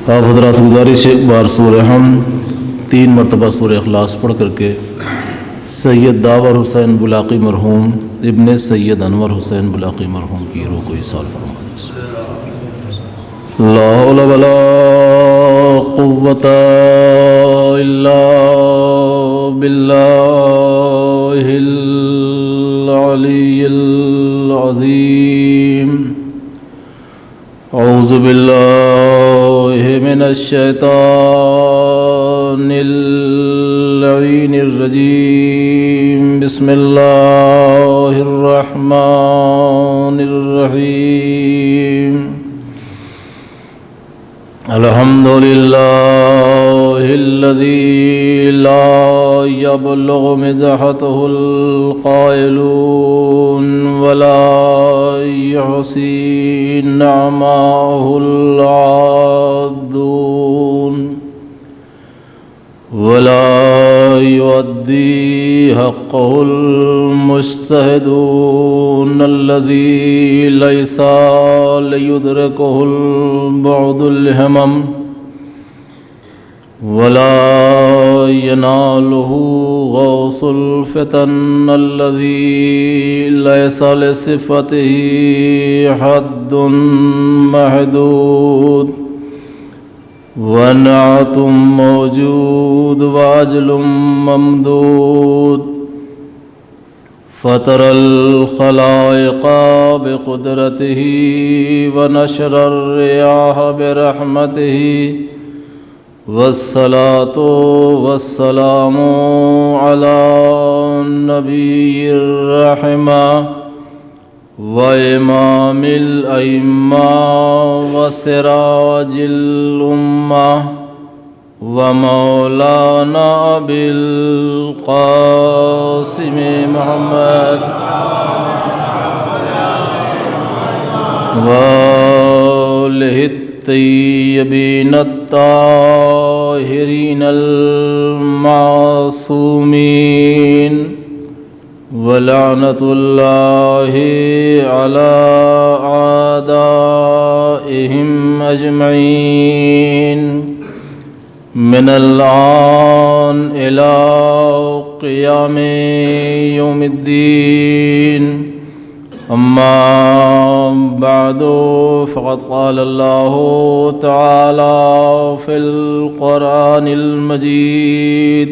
آپ حضرات سے گزارش ہے، ایک بار سورہ حمد 3 مرتبہ سورہ اخلاص پڑھ کر کے سید داور حسین بلاقی مرحوم ابن سید انور حسین بلاقی مرحوم کی روح کو ایصال فرمائیں۔ لا حول ولا قوت الا باللہ العلی العظیم۔ اعوذ باللہ من الشیطان اللعین الرجیم، بسم اللہ الرحمن الرحیم۔ الحمد للہ الذی لا یبلغ مدحته القائلون ولا یحصی نعماہ العادون ولا یؤدی حقه المجتہدون الذی لیس لیدرکه البعد الہمم ولا ینالہ غوث الفتن الذی لیس لصفته حد محدود ونعت موجود واجل ممدود فطر الخلائق بقدرته ونشر الرياح برحمته والصلاة والسلام على النبي الرحمة وإمام الأئمة وسراج الأمة ومولانا أبي القاسم محمد وآله الطيبين الطاهرين المعصومين ولعنة الله على أعدائهم أجمعين من الآن إلى قيام يوم الدين۔ أما بعد فقد قال الله تعالى في القرآن المجيد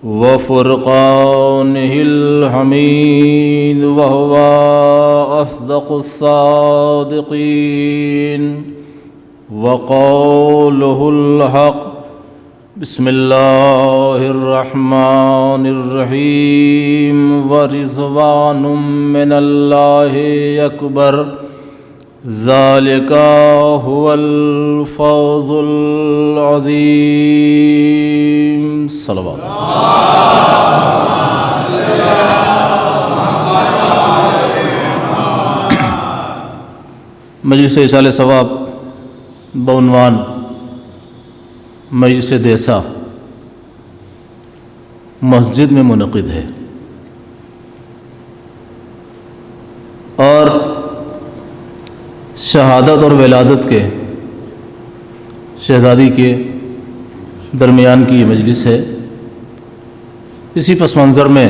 وفرقانه الحميد وهو أصدق الصادقين وقوله الحق۔ بسم الله الرحمن الرحيم ورضوان من الله أكبر ذلك هو الفوز العظيم۔ صلوات مجلس ایصال ثواب بعنوان مجلس دیسا مسجد میں منعقد ہے، اور شہادت اور ولادت کے شہزادی کے درمیان کی یہ مجلس ہے۔ اسی پس منظر میں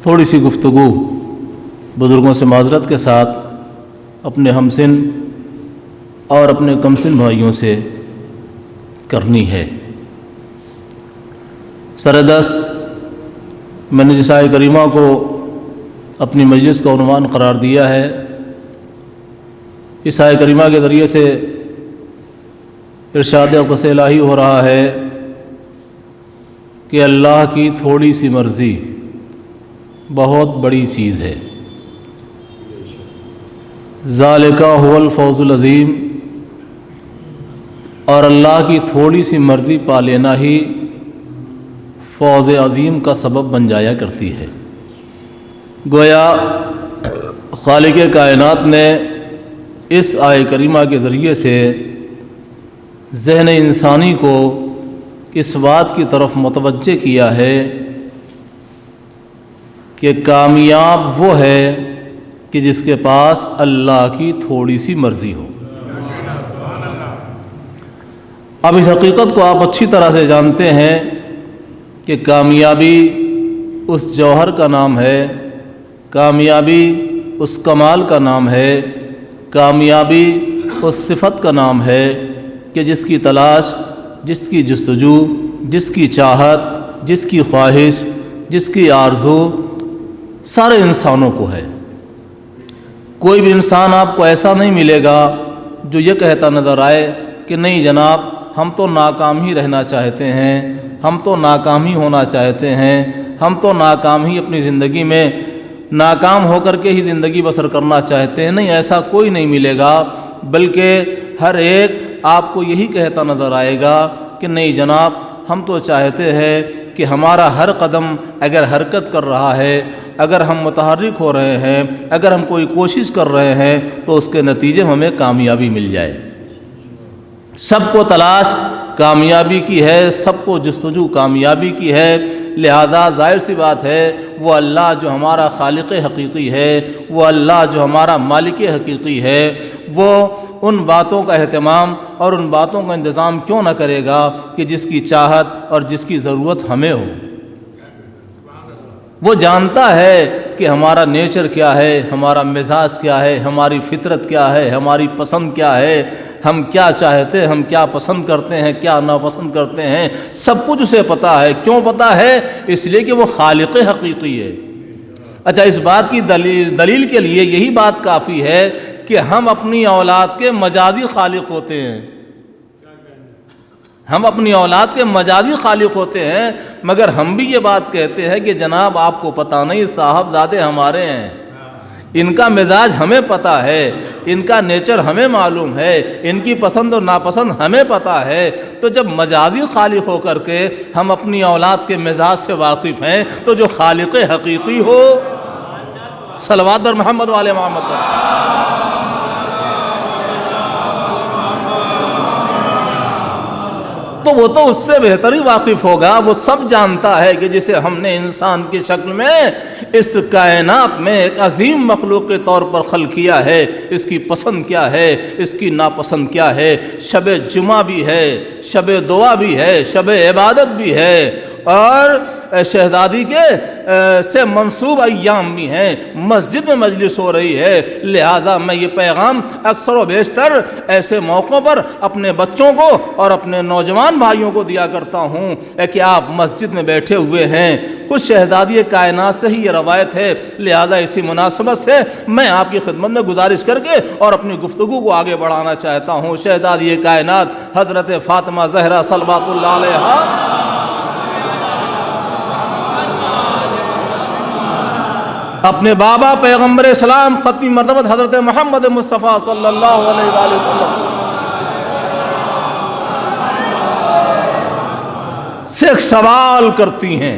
تھوڑی سی گفتگو بزرگوں سے معذرت کے ساتھ اپنے ہمسن اور اپنے کمسن بھائیوں سے کرنی ہے۔ سردست میں نے جس آیت کریمہ کو اپنی مجلس کا عنوان قرار دیا ہے، اس آیت کریمہ کے ذریعے سے ارشاد اقدس الہی ہو رہا ہے کہ اللہ کی تھوڑی سی مرضی بہت بڑی چیز ہے۔ ذالک هو الفوز العظیم، اور اللہ کی تھوڑی سی مرضی پا لینا ہی فوز عظیم کا سبب بن جایا کرتی ہے۔ گویا خالق کائنات نے اس آیت کریمہ کے ذریعے سے ذہن انسانی کو اس بات کی طرف متوجہ کیا ہے کہ کامیاب وہ ہے کہ جس کے پاس اللہ کی تھوڑی سی مرضی ہو۔ اب اس حقیقت کو آپ اچھی طرح سے جانتے ہیں کہ کامیابی اس جوہر کا نام ہے، کامیابی اس کمال کا نام ہے، کامیابی اس صفت کا نام ہے کہ جس کی تلاش، جس کی جستجو، جس کی چاہت، جس کی خواہش، جس کی آرزو سارے انسانوں کو ہے۔ کوئی بھی انسان آپ کو ایسا نہیں ملے گا جو یہ کہتا نظر آئے کہ نہیں جناب ہم تو ناکام ہی رہنا چاہتے ہیں، ہم تو ناکام ہی ہونا چاہتے ہیں، ہم تو ناکام ہی اپنی زندگی میں ناکام ہو کر کے ہی زندگی بسر کرنا چاہتے ہیں۔ نہیں، ایسا کوئی نہیں ملے گا، بلکہ ہر ایک آپ کو یہی کہتا نظر آئے گا کہ نہیں جناب ہم تو چاہتے ہیں کہ ہمارا ہر قدم اگر حرکت کر رہا ہے، اگر ہم متحرک ہو رہے ہیں، اگر ہم کوئی کوشش کر رہے ہیں تو اس کے نتیجے میں ہمیں کامیابی مل جائے۔ سب کو تلاش کامیابی کی ہے، سب کو جستجو کامیابی کی ہے، لہذا ظاہر سی بات ہے وہ اللہ جو ہمارا خالق حقیقی ہے، وہ اللہ جو ہمارا مالک حقیقی ہے، وہ ان باتوں کا اہتمام اور ان باتوں کا انتظام کیوں نہ کرے گا کہ جس کی چاہت اور جس کی ضرورت ہمیں ہو۔ وہ جانتا ہے کہ ہمارا نیچر کیا ہے، ہمارا مزاج کیا ہے، ہماری فطرت کیا ہے، ہماری پسند کیا ہے، ہم کیا چاہتے ہیں، ہم کیا پسند کرتے ہیں، کیا ناپسند کرتے ہیں، سب کچھ اسے پتہ ہے۔ کیوں پتہ ہے؟ اس لیے کہ وہ خالق حقیقی ہے۔ اچھا، اس بات کی دلیل کے لیے یہی بات کافی ہے کہ ہم اپنی اولاد کے مجازی خالق ہوتے ہیں، ہم اپنی اولاد کے مجازی خالق ہوتے ہیں، مگر ہم بھی یہ بات کہتے ہیں کہ جناب آپ کو پتہ نہیں، صاحبزادے ہمارے ہیں، ان کا مزاج ہمیں پتہ ہے، ان کا نیچر ہمیں معلوم ہے، ان کی پسند اور ناپسند ہمیں پتہ ہے۔ تو جب مجازی خالق ہو کر کے ہم اپنی اولاد کے مزاج سے واقف ہیں تو جو خالق حقیقی ہو، صلوات بر محمد والے محمد پر، تو وہ تو اس سے بہتر ہی واقف ہوگا۔ وہ سب جانتا ہے کہ جسے ہم نے انسان کی شکل میں اس کائنات میں ایک عظیم مخلوق کے طور پر خلق کیا ہے، اس کی پسند کیا ہے، اس کی ناپسند کیا ہے۔ شب جمعہ بھی ہے، شب دعا بھی ہے، شب عبادت بھی ہے، اور شہزادی کے سے منسوب ایام بھی ہیں، مسجد میں مجلس ہو رہی ہے۔ لہٰذا میں یہ پیغام اکثر و بیشتر ایسے موقعوں پر اپنے بچوں کو اور اپنے نوجوان بھائیوں کو دیا کرتا ہوں کہ آپ مسجد میں بیٹھے ہوئے ہیں، خود شہزادی کائنات سے ہی یہ روایت ہے، لہٰذا اسی مناسبت سے میں آپ کی خدمت میں گزارش کر کے اور اپنی گفتگو کو آگے بڑھانا چاہتا ہوں۔ شہزادی کائنات حضرت فاطمہ زہرا صلوات اللہ علیہا اپنے بابا پیغمبر اسلام ختم مرتبت حضرت محمد مصطفیٰ صلی اللہ علیہ وآلہ وسلم سے ایک سوال کرتی ہیں۔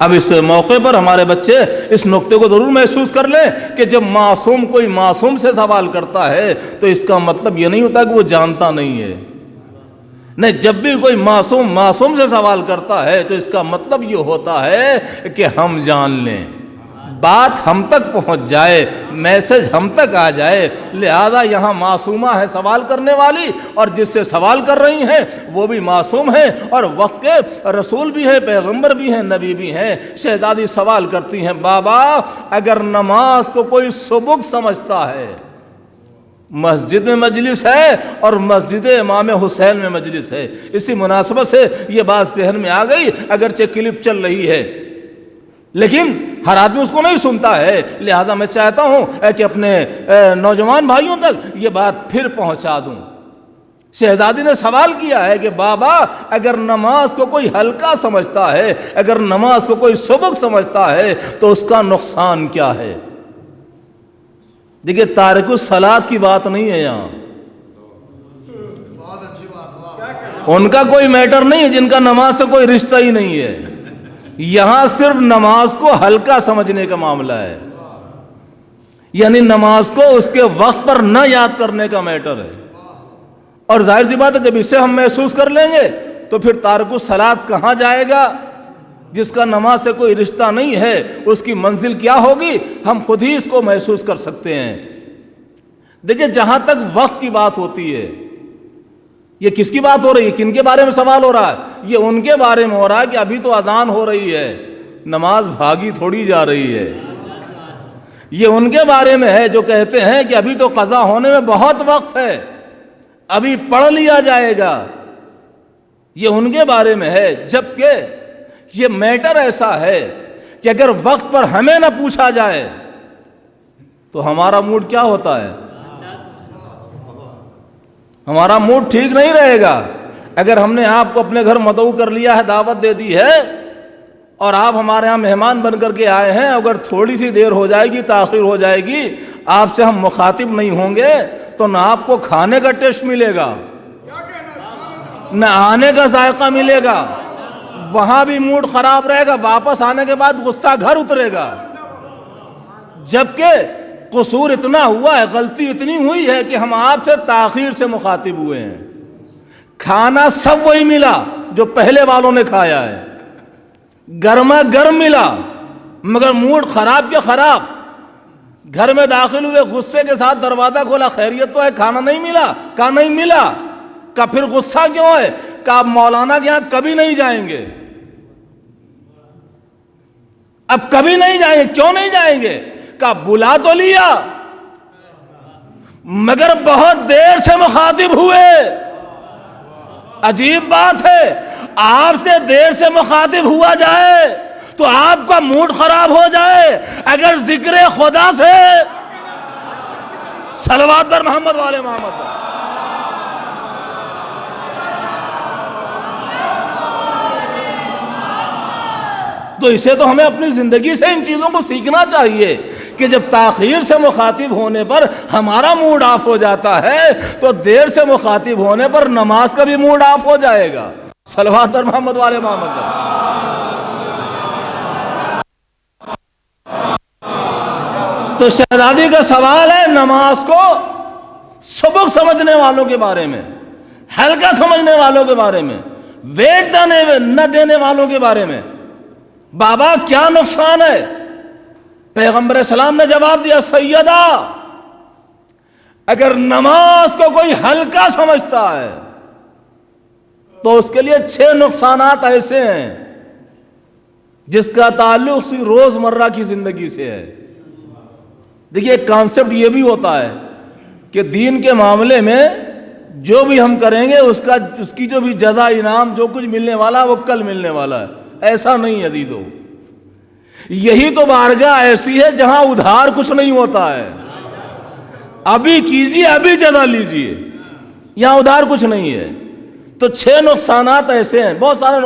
اب اس موقع پر ہمارے بچے اس نقطے کو ضرور محسوس کر لیں کہ جب معصوم کوئی معصوم سے سوال کرتا ہے تو اس کا مطلب یہ نہیں ہوتا کہ وہ جانتا نہیں ہے، نہیں، جب بھی کوئی معصوم سے سوال کرتا ہے تو اس کا مطلب یہ ہوتا ہے کہ ہم جان لیں، بات ہم تک پہنچ جائے، میسج ہم تک آ جائے۔ لہذا یہاں معصومہ ہے سوال کرنے والی، اور جس سے سوال کر رہی ہیں وہ بھی معصوم ہے اور وقت کے رسول بھی ہیں، پیغمبر بھی ہیں، نبی بھی ہیں۔ شہزادی سوال کرتی ہیں، بابا اگر نماز کو کوئی سبق سمجھتا ہے، مسجد میں مجلس ہے اور مسجد امام حسین میں مجلس ہے، اسی مناسبت سے یہ بات ذہن میں آ گئی، اگرچہ کلپ چل رہی ہے لیکن ہر آدمی اس کو نہیں سنتا ہے، لہذا میں چاہتا ہوں کہ اپنے نوجوان بھائیوں تک یہ بات پھر پہنچا دوں۔ شہزادی نے سوال کیا ہے کہ بابا اگر نماز کو کوئی ہلکا سمجھتا ہے، اگر نماز کو کوئی سبق سمجھتا ہے تو اس کا نقصان کیا ہے؟ دیکھیے، تارک الصلاۃ کی بات نہیں ہے یہاں، ان کا کوئی میٹر نہیں ہے، جن کا نماز سے کوئی رشتہ ہی نہیں ہے۔ یہاں صرف نماز کو ہلکا سمجھنے کا معاملہ ہے، یعنی نماز کو اس کے وقت پر نہ یاد کرنے کا میٹر ہے۔ اور ظاہر سی بات ہے جب اسے ہم محسوس کر لیں گے تو پھر تارک الصلاۃ کہاں جائے گا؟ جس کا نماز سے کوئی رشتہ نہیں ہے اس کی منزل کیا ہوگی ہم خود ہی اس کو محسوس کر سکتے ہیں۔ دیکھیں، جہاں تک وقت کی بات ہوتی ہے، یہ کس کی بات ہو رہی ہے؟ کن کے بارے میں سوال ہو رہا ہے؟ یہ ان کے بارے میں ہو رہا ہے کہ ابھی تو اذان ہو رہی ہے، نماز بھاگی تھوڑی جا رہی ہے۔ یہ ان کے بارے میں ہے جو کہتے ہیں کہ ابھی تو قضا ہونے میں بہت وقت ہے، ابھی پڑھ لیا جائے گا۔ یہ ان کے بارے میں ہے، جبکہ یہ میٹر ایسا ہے کہ اگر وقت پر ہمیں نہ پوچھا جائے تو ہمارا موڈ کیا ہوتا ہے؟ ہمارا موڈ ٹھیک نہیں رہے گا۔ اگر ہم نے آپ کو اپنے گھر مدعو کر لیا ہے، دعوت دے دی ہے، اور آپ ہمارے ہاں مہمان بن کر کے آئے ہیں، اگر تھوڑی سی دیر ہو جائے گی، تاخیر ہو جائے گی، آپ سے ہم مخاطب نہیں ہوں گے تو نہ آپ کو کھانے کا ٹیسٹ ملے گا، نہ آنے کا ذائقہ ملے گا، وہاں بھی موڈ خراب رہے گا، واپس آنے کے بعد غصہ گھر اترے گا۔ جبکہ قصور اتنا ہوا ہے، غلطی اتنی ہوئی ہے کہ ہم آپ سے تاخیر سے مخاطب ہوئے ہیں۔ کھانا سب وہی ملا جو پہلے والوں نے کھایا ہے، گرما گرم ملا، مگر موڈ خراب کے خراب۔ گھر میں داخل ہوئے، غصے کے ساتھ دروازہ کھولا، خیریت تو ہے، کھانا نہیں ملا؟ کہا نہیں ملا۔ کہا پھر غصہ کیوں ہے؟ کہا آپ مولانا کے یہاں کبھی نہیں جائیں گے، اب کبھی نہیں جائیں گے۔ کیوں نہیں جائیں گے؟ کہا بلا تو لیا مگر بہت دیر سے مخاطب ہوئے۔ عجیب بات ہے، آپ سے دیر سے مخاطب ہوا جائے تو آپ کا موڈ خراب ہو جائے، اگر ذکر خدا سے صلوات پر محمد والے محمد پر۔ تو اسے تو ہمیں اپنی زندگی سے ان چیزوں کو سیکھنا چاہیے کہ جب تاخیر سے مخاطب ہونے پر ہمارا موڈ آف ہو جاتا ہے تو دیر سے مخاطب ہونے پر نماز کا بھی موڈ آف ہو جائے گا۔ صلوات پر محمد والے محمد پر۔ تو شہزادی کا سوال ہے نماز کو سبق سمجھنے والوں کے بارے میں، ہلکا سمجھنے والوں کے بارے میں، ویٹ نہ دینے والوں کے بارے میں۔ بابا کیا نقصان ہے؟ پیغمبر اسلام نے جواب دیا، سیدہ اگر نماز کو کوئی ہلکا سمجھتا ہے تو اس کے لیے 6 نقصانات ایسے ہیں جس کا تعلق سی روزمرہ کی زندگی سے ہے۔ دیکھیے ایک کانسیپٹ یہ بھی ہوتا ہے کہ دین کے معاملے میں جو بھی ہم کریں گے اس کی جو بھی جزا انعام جو کچھ ملنے والا وہ کل ملنے والا ہے۔ ایسا نہیں عزیزو، یہی تو بارگاہ ایسی ہے جہاں ادھار کچھ نہیں ہوتا ہے۔ ابھی کیجئے، ابھی جزا لیجئے، یہاں ادھار کچھ نہیں ہے۔ تو 6 نقصانات ایسے ہیں، بہت سارے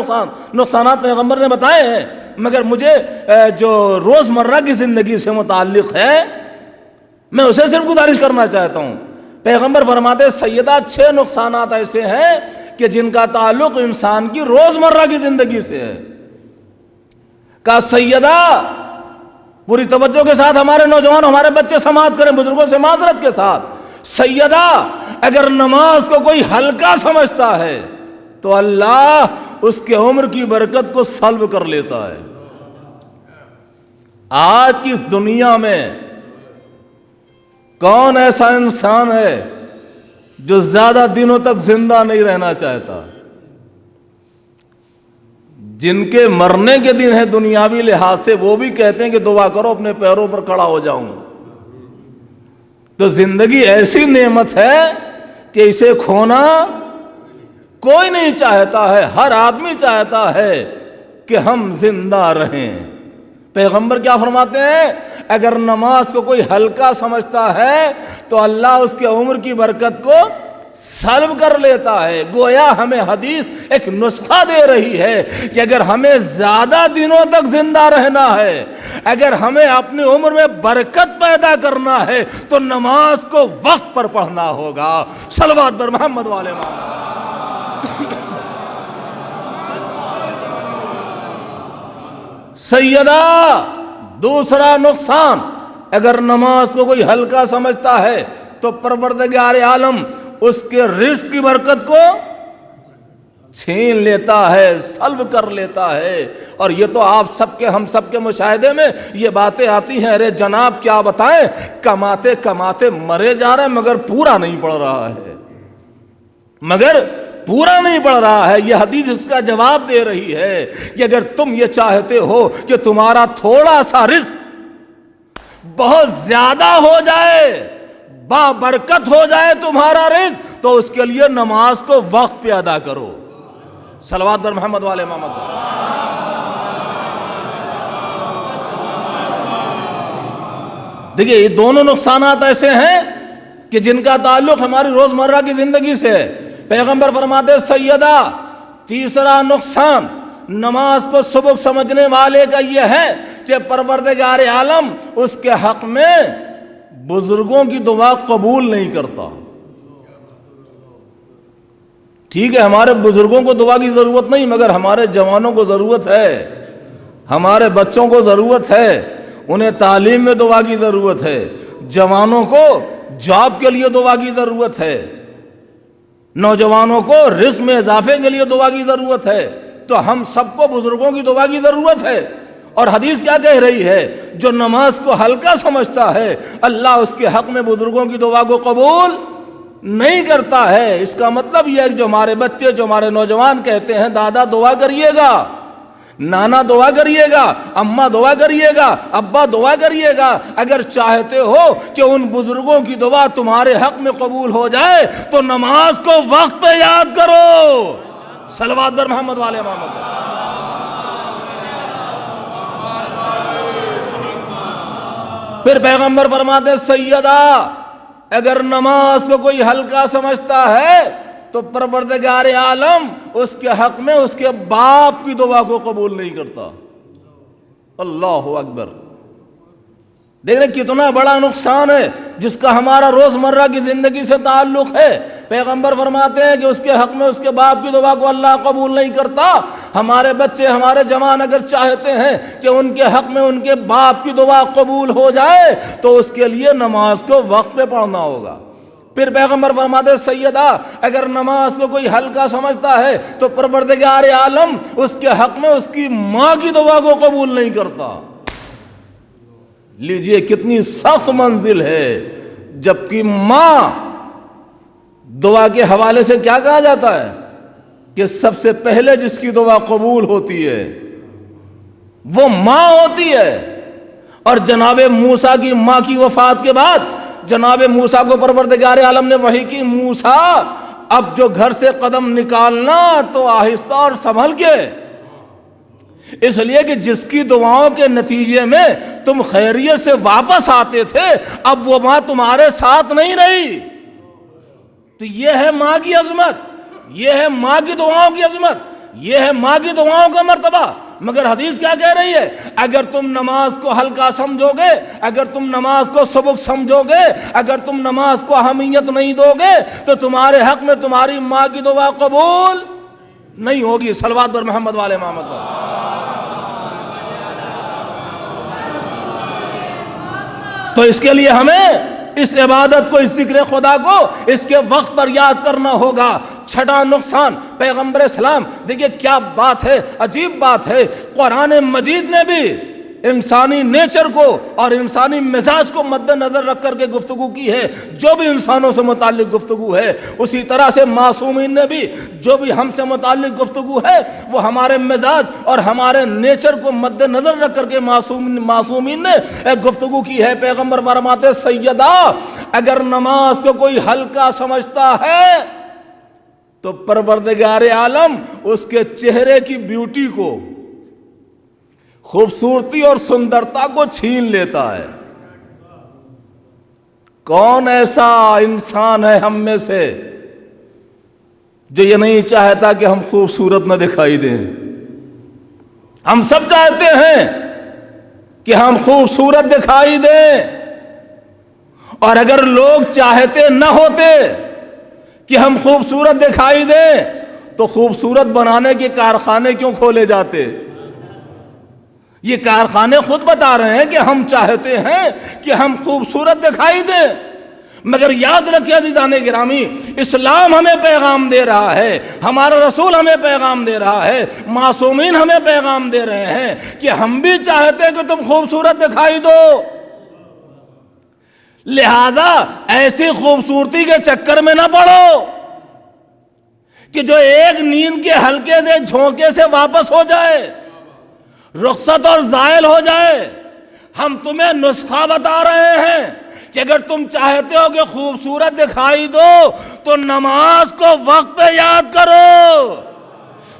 نقصانات پیغمبر نے بتائے ہیں، مگر مجھے جو روزمرہ کی زندگی سے متعلق ہے میں اسے صرف گزارش کرنا چاہتا ہوں۔ پیغمبر فرماتے سیدہ 6 نقصانات ایسے ہیں کہ جن کا تعلق انسان کی روزمرہ کی زندگی سے ہے۔ کہا سیدہ پوری توجہ کے ساتھ ہمارے نوجوان ہمارے بچے سماعت کریں، بزرگوں سے معذرت کے ساتھ، سیدہ اگر نماز کو کوئی ہلکا سمجھتا ہے تو اللہ اس کے عمر کی برکت کو سلب کر لیتا ہے۔ آج کی اس دنیا میں کون ایسا انسان ہے جو زیادہ دنوں تک زندہ نہیں رہنا چاہتا؟ جن کے مرنے کے دن ہے دنیاوی لحاظ سے وہ بھی کہتے ہیں کہ دعا کرو اپنے پیروں پر کھڑا ہو جاؤں۔ تو زندگی ایسی نعمت ہے کہ اسے کھونا کوئی نہیں چاہتا ہے، ہر آدمی چاہتا ہے کہ ہم زندہ رہیں۔ پیغمبر کیا فرماتے ہیں؟ اگر نماز کو کوئی ہلکا سمجھتا ہے تو اللہ اس کے عمر کی برکت کو سلب کر لیتا ہے۔ گویا ہمیں حدیث ایک نسخہ دے رہی ہے کہ اگر ہمیں زیادہ دنوں تک زندہ رہنا ہے، اگر ہمیں اپنی عمر میں برکت پیدا کرنا ہے تو نماز کو وقت پر پڑھنا ہوگا۔ صلوات پر محمد والے محمد۔ سیدہ دوسرا نقصان، اگر نماز کو کوئی ہلکا سمجھتا ہے تو پروردگار عالم اس کے رزق کی برکت کو چھین لیتا ہے، سلب کر لیتا ہے۔ اور یہ تو آپ سب کے ہم سب کے مشاہدے میں یہ باتیں آتی ہیں، ارے جناب کیا بتائیں، کماتے کماتے مرے جا رہے ہیں مگر پورا نہیں پڑ رہا ہے، مگر پورا نہیں پڑ رہا ہے. یہ حدیث اس کا جواب دے رہی ہے کہ اگر تم یہ چاہتے ہو کہ تمہارا تھوڑا سا رزق بہت زیادہ ہو جائے، بابرکت ہو جائے تمہارا رزق، تو اس کے لیے نماز کو وقت پہ ادا کرو. صلوات بر محمد والے محمد. دیکھیے یہ دونوں نقصانات ایسے ہیں کہ جن کا تعلق ہماری روزمرہ کی زندگی سے ہے. پیغمبر فرماتے سیدہ تیسرا نقصان نماز کو سبک سمجھنے والے کا یہ ہے کہ پروردگار عالم اس کے حق میں بزرگوں کی دعا قبول نہیں کرتا. ٹھیک ہے ہمارے بزرگوں کو دعا کی ضرورت نہیں، مگر ہمارے جوانوں کو ضرورت ہے، ہمارے بچوں کو ضرورت ہے، انہیں تعلیم میں دعا کی ضرورت ہے، جوانوں کو جاب کے لیے دعا کی ضرورت ہے، نوجوانوں کو رزق میں اضافے کے لیے دعا کی ضرورت ہے. تو ہم سب کو بزرگوں کی دعا کی ضرورت ہے. اور حدیث کیا کہہ رہی ہے؟ جو نماز کو ہلکا سمجھتا ہے اللہ اس کے حق میں بزرگوں کی دعا کو قبول نہیں کرتا ہے. اس کا مطلب یہ ہے کہ جو ہمارے بچے، جو ہمارے نوجوان کہتے ہیں دادا دعا کریے گا، نانا دعا کریے گا، اماں دعا کریے گا، ابا دعا کریے گا، اگر چاہتے ہو کہ ان بزرگوں کی دعا تمہارے حق میں قبول ہو جائے تو نماز کو وقت پہ یاد کرو. صلوات در محمد والے محمد. پھر پیغمبر فرماتے سیدہ اگر نماز کو کوئی ہلکا سمجھتا ہے تو پروردگار عالم اس کے حق میں اس کے باپ کی دعا کو قبول نہیں کرتا. اللہ اکبر. دیکھ رہے کتنا بڑا نقصان ہے جس کا ہمارا روزمرہ کی زندگی سے تعلق ہے. پیغمبر فرماتے ہیں کہ اس کے حق میں اس کے باپ کی دعا کو اللہ قبول نہیں کرتا. ہمارے بچے، ہمارے جوان اگر چاہتے ہیں کہ ان کے حق میں ان کے باپ کی دعا قبول ہو جائے تو اس کے لیے نماز کو وقت پہ پڑھنا ہوگا. پھر پیغمبر فرماتے سیدہ اگر نماز کو کوئی ہلکا سمجھتا ہے تو پروردگار عالم اس کے حق میں اس کی ماں کی دعا کو قبول نہیں کرتا. لیجئے کتنی سخت منزل ہے، جبکہ ماں دعا کے حوالے سے کیا کہا جاتا ہے کہ سب سے پہلے جس کی دعا قبول ہوتی ہے وہ ماں ہوتی ہے. اور جناب موسیٰ کی ماں کی وفات کے بعد جناب موسیٰ کو پروردگار عالم نے وحی کی موسیٰ اب جو گھر سے قدم نکالنا تو آہستہ اور سنبھل کے، اس لیے کہ جس کی دعاؤں کے نتیجے میں تم خیریت سے واپس آتے تھے اب وہ ماں تمہارے ساتھ نہیں رہی. تو یہ ہے ماں کی عظمت، یہ ہے ماں کی دعاؤں کی عظمت، یہ ہے ماں کی دعاؤں کا مرتبہ. مگر حدیث کیا کہہ رہی ہے؟ اگر تم نماز کو ہلکا سمجھو گے، اگر تم نماز کو سبک سمجھو گے، اگر تم نماز کو اہمیت نہیں دو گے تو تمہارے حق میں تمہاری ماں کی دعا قبول نہیں ہوگی. صلوات بر محمد والے محمد پر. تو اس کے لیے ہمیں اس عبادت کو، اس ذکر خدا کو اس کے وقت پر یاد کرنا ہوگا. چھٹا نقصان پیغمبر اسلام، دیکھیے کیا بات ہے، عجیب بات ہے. قرآن مجید نے بھی انسانی نیچر کو اور انسانی مزاج کو مد نظر رکھ کر کے گفتگو کی ہے. جو بھی انسانوں سے متعلق گفتگو ہے اسی طرح سے معصومین نے بھی جو بھی ہم سے متعلق گفتگو ہے وہ ہمارے مزاج اور ہمارے نیچر کو مد نظر رکھ کر کے معصومین نے ایک گفتگو کی ہے. پیغمبر فرماتے سیدہ اگر نماز کو کوئی ہلکا سمجھتا ہے تو پروردگار عالم اس کے چہرے کی بیوٹی کو، خوبصورتی اور سندرتا کو چھین لیتا ہے. کون ایسا انسان ہے ہم میں سے جو یہ نہیں چاہتا کہ ہم خوبصورت نہ دکھائی دیں؟ ہم سب چاہتے ہیں کہ ہم خوبصورت دکھائی دیں. اور اگر لوگ چاہتے نہ ہوتے کہ ہم خوبصورت دکھائی دیں تو خوبصورت بنانے کے کارخانے کیوں کھولے جاتے؟ یہ کارخانے خود بتا رہے ہیں کہ ہم چاہتے ہیں کہ ہم خوبصورت دکھائی دیں. مگر یاد رکھیں عزیزان گرامی، اسلام ہمیں پیغام دے رہا ہے، ہمارا رسول ہمیں پیغام دے رہا ہے، معصومین ہمیں پیغام دے رہے ہیں کہ ہم بھی چاہتے ہیں کہ تم خوبصورت دکھائی دو. لہذا ایسی خوبصورتی کے چکر میں نہ پڑو کہ جو ایک نیند کے ہلکے سے جھونکے سے واپس ہو جائے، رخصت اور زائل ہو جائے۔ ہم تمہیں نسخہ بتا رہے ہیں کہ اگر تم چاہتے ہو کہ خوبصورت دکھائی دو تو نماز کو وقت پہ یاد کرو۔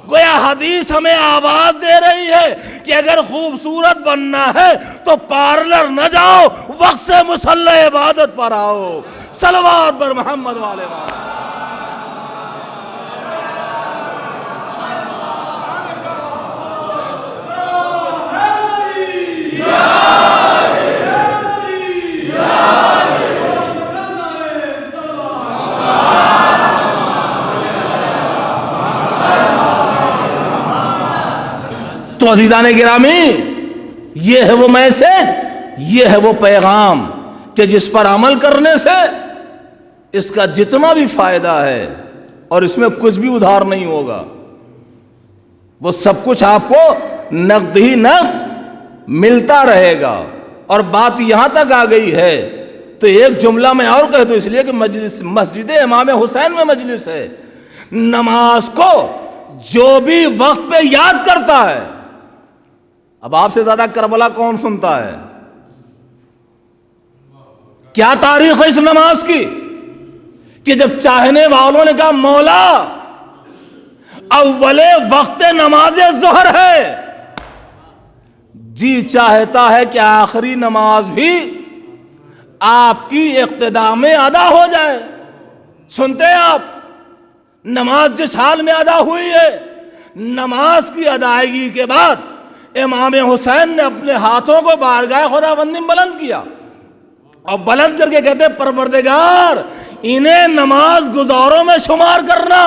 گویا حدیث ہمیں آواز دے رہی ہے کہ اگر خوبصورت بننا ہے تو پارلر نہ جاؤ، وقت سے مصلی عبادت پر آؤ۔ صلوات پر محمد والے تو عزیزان گرامی، یہ ہے وہ میسج، یہ ہے وہ پیغام کہ جس پر عمل کرنے سے اس کا جتنا بھی فائدہ ہے اور اس میں کچھ بھی ادھار نہیں ہوگا، وہ سب کچھ آپ کو نقد ہی نقد ملتا رہے گا۔ اور بات یہاں تک آ گئی ہے تو ایک جملہ میں اور کہہ دوں، اس لیے کہ مسجد امام حسین میں مجلس ہے۔ نماز کو جو بھی وقت پہ یاد کرتا ہے، اب آپ سے زیادہ کربلا کون سنتا ہے؟ کیا تاریخ ہے اس نماز کی کہ جب چاہنے والوں نے کہا مولا اول وقت نماز ظہر ہے، جی چاہتا ہے کہ آخری نماز بھی آپ کی اقتداء میں ادا ہو جائے۔ سنتے ہیں آپ نماز جس حال میں ادا ہوئی ہے، نماز کی ادائیگی کے بعد امام حسین نے اپنے ہاتھوں کو بارگاہ خداوندی بلند کیا اور بلند کر کے کہتے پروردگار انہیں نماز گزاروں میں شمار کرنا۔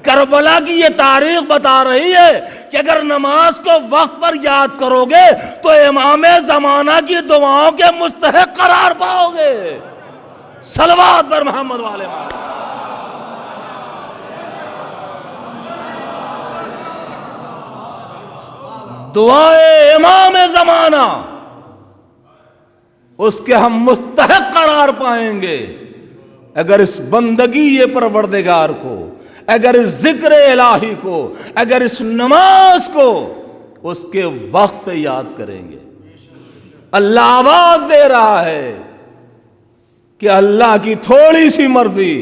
کربلا کی یہ تاریخ بتا رہی ہے کہ اگر نماز کو وقت پر یاد کرو گے تو امام زمانہ کی دعاؤں کے مستحق قرار پاؤ گے۔ صلوات پر محمد والے دعائے امام زمانہ، اس کے ہم مستحق قرار پائیں گے اگر اس بندگی یہ پروردگار کو، اگر اس ذکر الہی کو، اگر اس نماز کو اس کے وقت پہ یاد کریں گے۔ اللہ آواز دے رہا ہے کہ اللہ کی تھوڑی سی مرضی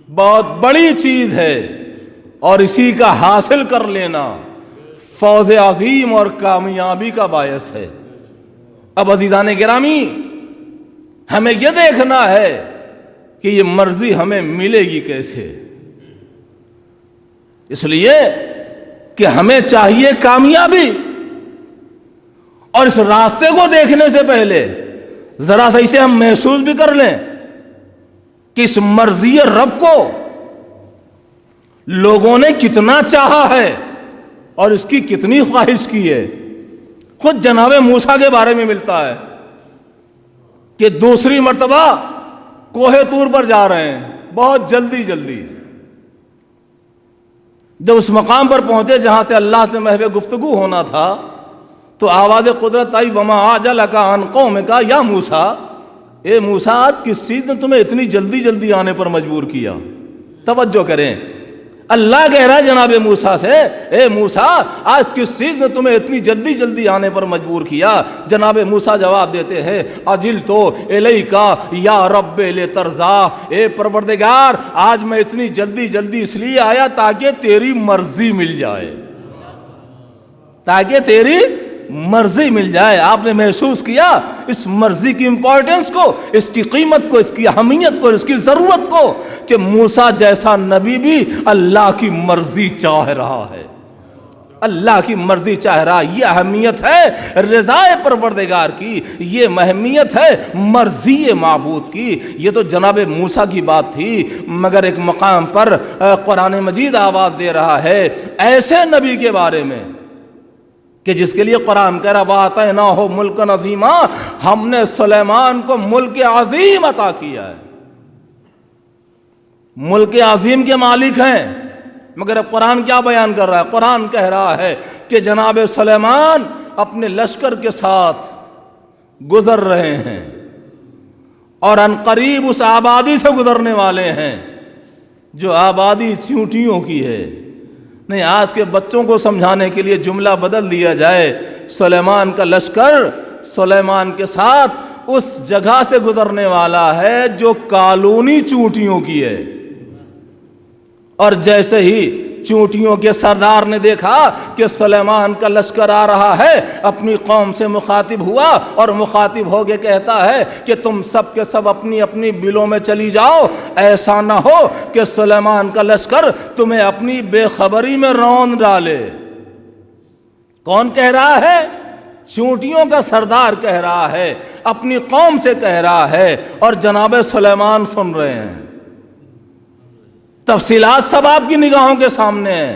بہت بڑی چیز ہے اور اسی کا حاصل کر لینا فوز عظیم اور کامیابی کا باعث ہے۔ اب عزیزان گرامی، ہمیں یہ دیکھنا ہے کہ یہ مرضی ہمیں ملے گی کیسے۔ اس لیے کہ ہمیں چاہیے کامیابی، اور اس راستے کو دیکھنے سے پہلے ذرا سا اسے ہم محسوس بھی کر لیں کہ اس مرضی رب کو لوگوں نے کتنا چاہا ہے اور اس کی کتنی خواہش کی ہے۔ خود جناب موسیٰ کے بارے میں ملتا ہے کہ دوسری مرتبہ کوہ طور پر جا رہے ہیں، بہت جلدی جب اس مقام پر پہنچے جہاں سے اللہ سے محو گفتگو ہونا تھا تو آواز قدرت آئی وما اعجلک عن قومک یا موسیٰ، اے موسیٰ آج کس چیز نے تمہیں اتنی جلدی آنے پر مجبور کیا؟ توجہ کریں، اللہ کہہ رہا ہے جناب موسیٰ سے، اے موسیٰ آج کس چیز نے تمہیں اتنی جلدی آنے پر مجبور کیا؟ جناب موسیٰ جواب دیتے ہیں اجلتو الیکا یا رب لترضا، اے پروردگار آج میں اتنی جلدی اس لیے آیا تاکہ تیری مرضی مل جائے، تاکہ تیری مرضی مل جائے۔ آپ نے محسوس کیا اس مرضی کی امپورٹنس کو، اس کی قیمت کو، اس کی اہمیت کو، اس کی ضرورت کو، کہ موسیٰ جیسا نبی بھی اللہ کی مرضی چاہ رہا ہے، اللہ کی مرضی چاہ رہا ہے۔ یہ اہمیت ہے رضا پروردگار کی، یہ اہمیت ہے مرضی معبود کی۔ یہ تو جناب موسیٰ کی بات تھی، مگر ایک مقام پر قرآن مجید آواز دے رہا ہے ایسے نبی کے بارے میں کہ جس کے لیے قرآن کہہ رہا وَآتَيْنَاهُ مُلْكًا عَظِيمًا، ہم نے سلیمان کو ملک عظیم عطا کیا ہے۔ ملک عظیم کے مالک ہیں، مگر اب قرآن کیا بیان کر رہا ہے؟ قرآن کہہ رہا ہے کہ جناب سلیمان اپنے لشکر کے ساتھ گزر رہے ہیں اور ان قریب اس آبادی سے گزرنے والے ہیں جو آبادی چیونٹیوں کی ہے۔ نہیں، آج کے بچوں کو سمجھانے کے لیے جملہ بدل دیا جائے، سلیمان کا لشکر سلیمان کے ساتھ اس جگہ سے گزرنے والا ہے جو کالونی چونٹیوں کی ہے۔ اور جیسے ہی چونٹیوں کے سردار نے دیکھا کہ سلیمان کا لشکر آ رہا ہے، اپنی قوم سے مخاطب ہوا اور مخاطب ہو کے کہتا ہے کہ تم سب کے سب اپنی اپنی بلوں میں چلی جاؤ، ایسا نہ ہو کہ سلیمان کا لشکر تمہیں اپنی بے خبری میں رون ڈالے۔ کون کہہ رہا ہے؟ چونٹیوں کا سردار کہہ رہا ہے، اپنی قوم سے کہہ رہا ہے، اور جناب سلیمان سن رہے ہیں۔ تفصیلات سب آپ کی نگاہوں کے سامنے ہیں۔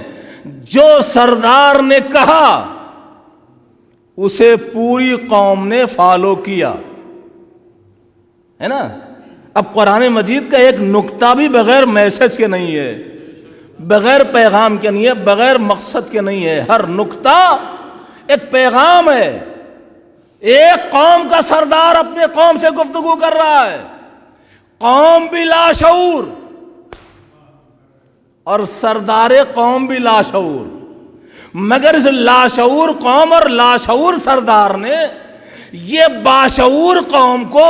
جو سردار نے کہا اسے پوری قوم نے فالو کیا، ہے نا۔ اب قرآن مجید کا ایک نکتہ بھی بغیر میسج کے نہیں ہے، بغیر پیغام کے نہیں ہے، بغیر مقصد کے نہیں ہے۔ ہر نکتہ ایک پیغام ہے۔ ایک قوم کا سردار اپنے قوم سے گفتگو کر رہا ہے، قوم بھی لاشعور اور سردار قوم بھی لاشعور، مگر اس لاشعور قوم اور لاشعور سردار نے یہ باشعور قوم کو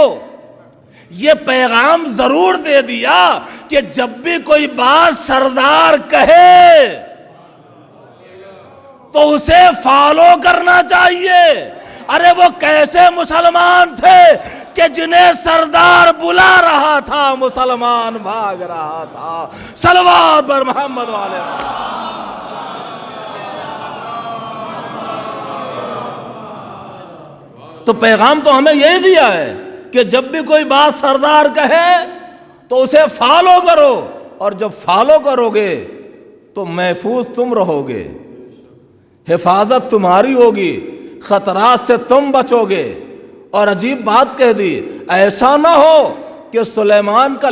یہ پیغام ضرور دے دیا کہ جب بھی کوئی بات سردار کہے تو اسے فالو کرنا چاہیے۔ ارے وہ کیسے مسلمان تھے کہ جنہیں سردار بلا رہا تھا مسلمان بھاگ رہا تھا۔ صلوات بر محمد والے۔ تو پیغام تو ہمیں یہی دیا ہے کہ جب بھی کوئی بات سردار کہے تو اسے فالو کرو، اور جب فالو کرو گے تو محفوظ تم رہو گے، حفاظت تمہاری ہوگی، خطرات سے تم بچو گے۔ اور عجیب بات کہہ دی، ایسا نہ ہو کہ سلیمان کا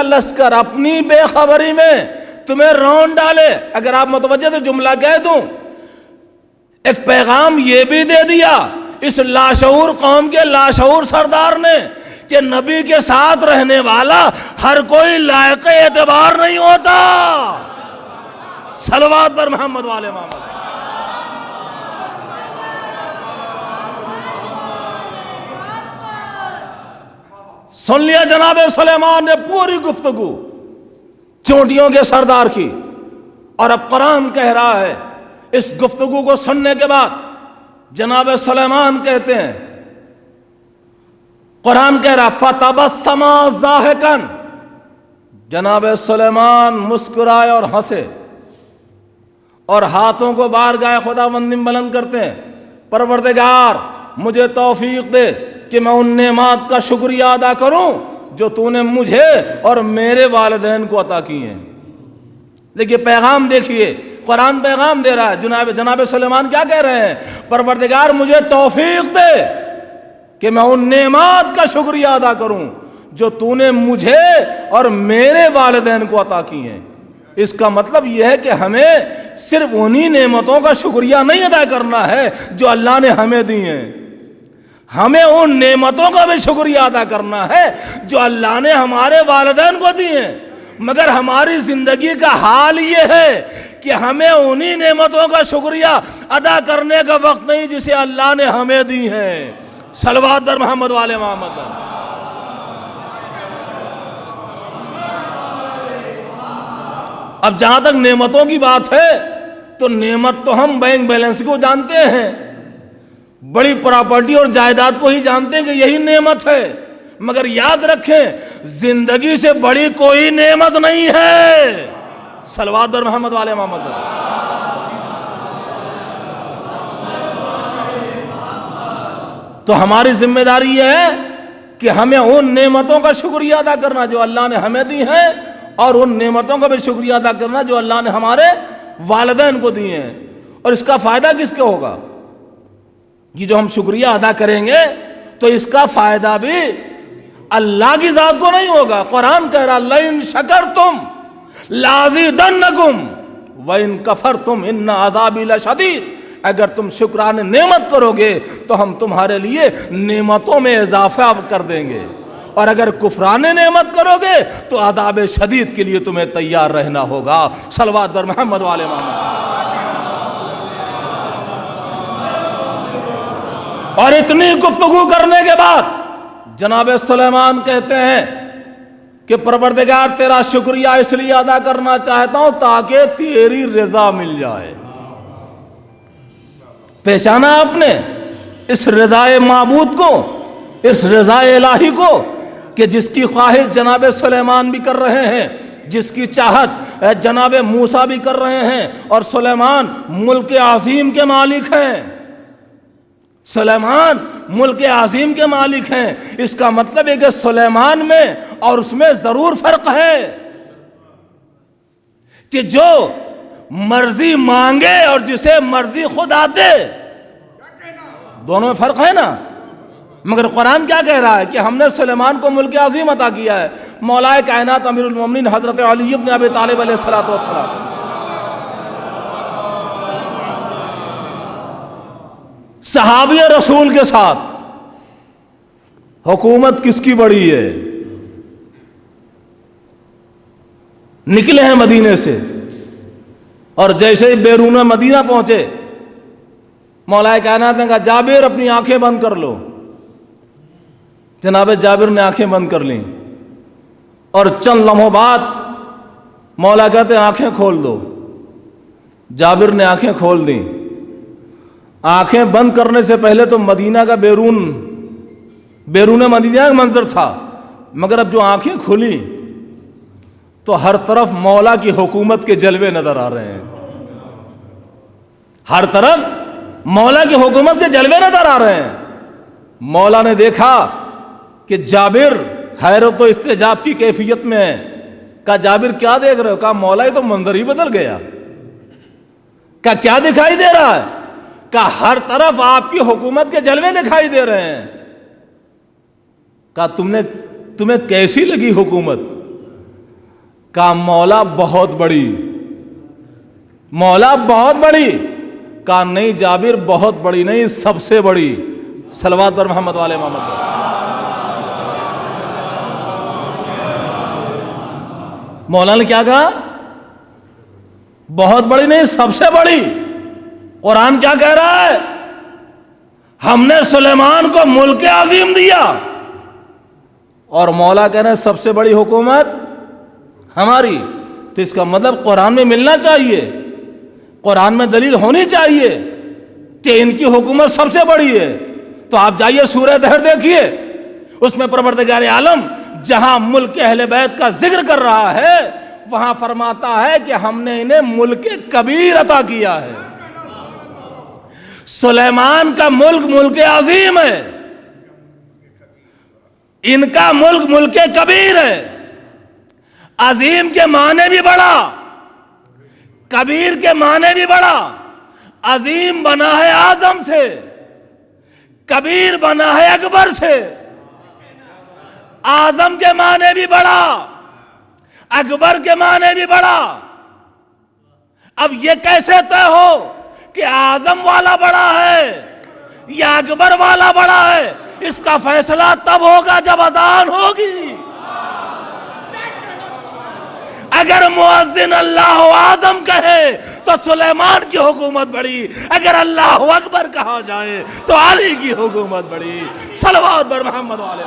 لشکر اپنی بے خبری میں تمہیں رون ڈالے۔ اگر آپ متوجہ سے جملہ کہہ دوں، ایک پیغام یہ بھی دے دیا اس لاشعور قوم کے لاشعور سردار نے کہ نبی کے ساتھ رہنے والا ہر کوئی لائق اعتبار نہیں ہوتا۔ صلوات پر محمد والے محمد۔ سن لیا جناب سلیمان نے پوری گفتگو چونٹیوں کے سردار کی، اور اب قرآن کہہ رہا ہے اس گفتگو کو سننے کے بعد جناب سلیمان کہتے ہیں، قرآن کہہ رہا فَتَبَسَّمَ ضَاحِكًا، جناب سلیمان مسکرائے اور ہنسے، اور ہاتھوں کو بارگاہ خداوندی بلند کرتے ہیں، پروردگار مجھے توفیق دے کہ میں ان نعمات کا شکریہ ادا کروں جو تو نے مجھے اور میرے والدین کو عطا کی ہیں۔ دیکھیے پیغام، دیکھیے قرآن پیغام دے رہا ہے۔ جناب سلیمان کیا کہہ رہے ہیں؟ پروردگار مجھے توفیق دے کہ میں ان نعمات کا شکریہ ادا کروں جو تو نے مجھے اور میرے والدین کو عطا کی ہیں۔ اس کا مطلب یہ ہے کہ ہمیں صرف انہی نعمتوں کا شکریہ نہیں ادا کرنا ہے جو اللہ نے ہمیں دی ہیں، ہمیں ان نعمتوں کا بھی شکریہ ادا کرنا ہے جو اللہ نے ہمارے والدین کو دی ہیں۔ مگر ہماری زندگی کا حال یہ ہے کہ ہمیں انہی نعمتوں کا شکریہ ادا کرنے کا وقت نہیں جسے اللہ نے ہمیں دی ہیں۔ صلوات در محمد والے محمد۔ اب جہاں تک نعمتوں کی بات ہے تو نعمت تو ہم بینک بیلنس کو جانتے ہیں، بڑی پراپرٹی اور جائیداد کو ہی جانتے ہیں کہ یہی نعمت ہے، مگر یاد رکھیں زندگی سے بڑی کوئی نعمت نہیں ہے۔ صلوات بر محمد والے محمد۔ تو ہماری ذمہ داری یہ ہے کہ ہمیں ان نعمتوں کا شکریہ ادا کرنا جو اللہ نے ہمیں دی ہیں، اور ان نعمتوں کا بھی شکریہ ادا کرنا جو اللہ نے ہمارے والدین کو دی ہیں۔ اور اس کا فائدہ کس کو ہوگا؟ یہ جو ہم شکریہ ادا کریں گے تو اس کا فائدہ بھی اللہ کی ذات کو نہیں ہوگا۔ قرآن کہہ رہا لَإِن شَكَرْتُمْ لَأَزِيدَنَّكُمْ وَإِن كَفَرْتُمْ إِنَّ عَذَابِي لَشَدِيدٌ، اگر تم شکران نعمت کرو گے تو ہم تمہارے لیے نعمتوں میں اضافہ کر دیں گے، اور اگر کفران نعمت کرو گے تو عذاب شدید کے لیے تمہیں تیار رہنا ہوگا۔ صلوات بر محمد والے محمد۔ اور اتنی گفتگو کرنے کے بعد جناب سلیمان کہتے ہیں کہ پروردگار تیرا شکریہ اس لیے ادا کرنا چاہتا ہوں تاکہ تیری رضا مل جائے۔ پہچانا آپ نے اس رضائے معبود کو، اس رضائے الہی کو کہ جس کی خواہش جناب سلیمان بھی کر رہے ہیں، جس کی چاہت جناب موسیٰ بھی کر رہے ہیں، اور سلیمان ملک عظیم کے مالک ہیں۔ سلیمان ملک عظیم کے مالک ہیں، اس کا مطلب ہے کہ سلیمان میں اور اس میں ضرور فرق ہے کہ جو مرضی مانگے اور جسے مرضی خدا دے، دونوں میں فرق ہے نا۔ مگر قرآن کیا کہہ رہا ہے کہ ہم نے سلیمان کو ملک عظیم عطا کیا ہے۔ مولا کائنات امیر المومنین حضرت علی ابن ابی طالب علیہ السلام صحابی رسول کے ساتھ حکومت کس کی بڑی ہے؟ نکلے ہیں مدینے سے اور جیسے ہی بیرون مدینہ پہنچے مولا کائنات نے کہا جابر اپنی آنکھیں بند کر لو۔ جناب جابر نے آنکھیں بند کر لیں اور چند لمحوں بعد مولا کہتے ہیں آنکھیں کھول دو۔ جابر نے آنکھیں کھول دیں۔ آنکھیں بند کرنے سے پہلے تو مدینہ کا بیرون مدینہ کا منظر تھا، مگر اب جو آنکھیں کھلی تو ہر طرف مولا کی حکومت کے جلوے نظر آ رہے ہیں۔ ہر طرف مولا کی حکومت کے جلوے نظر آ رہے ہیں۔ مولا نے دیکھا کہ جابر حیرت و استعجاب کی کیفیت میں ہے۔ کہا جابر کیا دیکھ رہے ہو؟ کہا مولا یہ تو منظر ہی بدل گیا۔ کہا کیا دکھائی دے رہا ہے؟ کہا ہر طرف آپ کی حکومت کے جلوے دکھائی دے رہے ہیں۔ کہا تمہیں کیسی لگی حکومت؟ کہا مولا بہت بڑی، مولا بہت بڑی۔ کہا نہیں جابر بہت بڑی نہیں، سب سے بڑی۔ صلوات بر محمد والے محمد۔ مولا نے کیا کہا؟ بہت بڑی نہیں، سب سے بڑی۔ قرآن کیا کہہ رہا ہے؟ ہم نے سلیمان کو ملک عظیم دیا اور مولا کہہ رہے ہیں سب سے بڑی حکومت ہماری۔ تو اس کا مطلب قرآن میں ملنا چاہیے، قرآن میں دلیل ہونی چاہیے کہ ان کی حکومت سب سے بڑی ہے۔ تو آپ جائیے سورہ دہر دیکھیے، اس میں پروردگار عالم جہاں ملک اہل بیت کا ذکر کر رہا ہے وہاں فرماتا ہے کہ ہم نے انہیں ملک کبیر عطا کیا ہے۔ سلیمان کا ملک عظیم ہے، ان کا ملک کبیر ہے۔ عظیم کے معنی بھی بڑا، کبیر کے معنی بھی بڑا۔ عظیم بنا ہے اعظم سے، کبیر بنا ہے اکبر سے۔ اعظم کے معنی بھی بڑا، اکبر کے معنی بھی بڑا۔ اب یہ کیسے طے ہو کہ اعظم والا بڑا ہے یا اکبر والا بڑا ہے؟ اس کا فیصلہ تب ہوگا جب اذان ہوگی۔ اگر مؤذن اللہ اعظم کہے تو سلیمان کی حکومت بڑی، اگر اللہ اکبر کہا جائے تو علی کی حکومت بڑی۔ صلوات بر محمد والے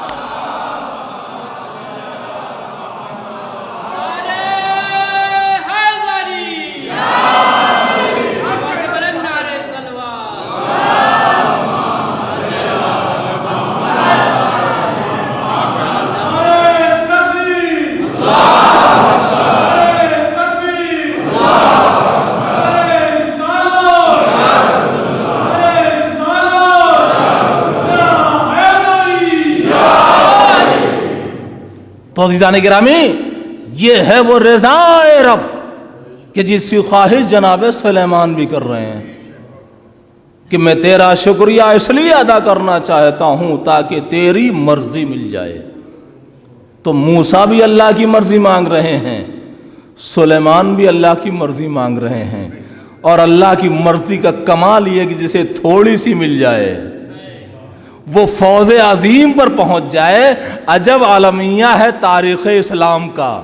تو عزیزان گرامی، یہ ہے وہ رضائے رب کہ جس کی خواہش جناب سلیمان بھی کر رہے ہیں کہ میں تیرا شکریہ اس لیے ادا کرنا چاہتا ہوں تاکہ تیری مرضی مل جائے۔ تو موسیٰ بھی اللہ کی مرضی مانگ رہے ہیں، سلیمان بھی اللہ کی مرضی مانگ رہے ہیں، اور اللہ کی مرضی کا کمال یہ کہ جسے تھوڑی سی مل جائے وہ فوز عظیم پر پہنچ جائے. عجب عالمیہ ہے تاریخ اسلام کا.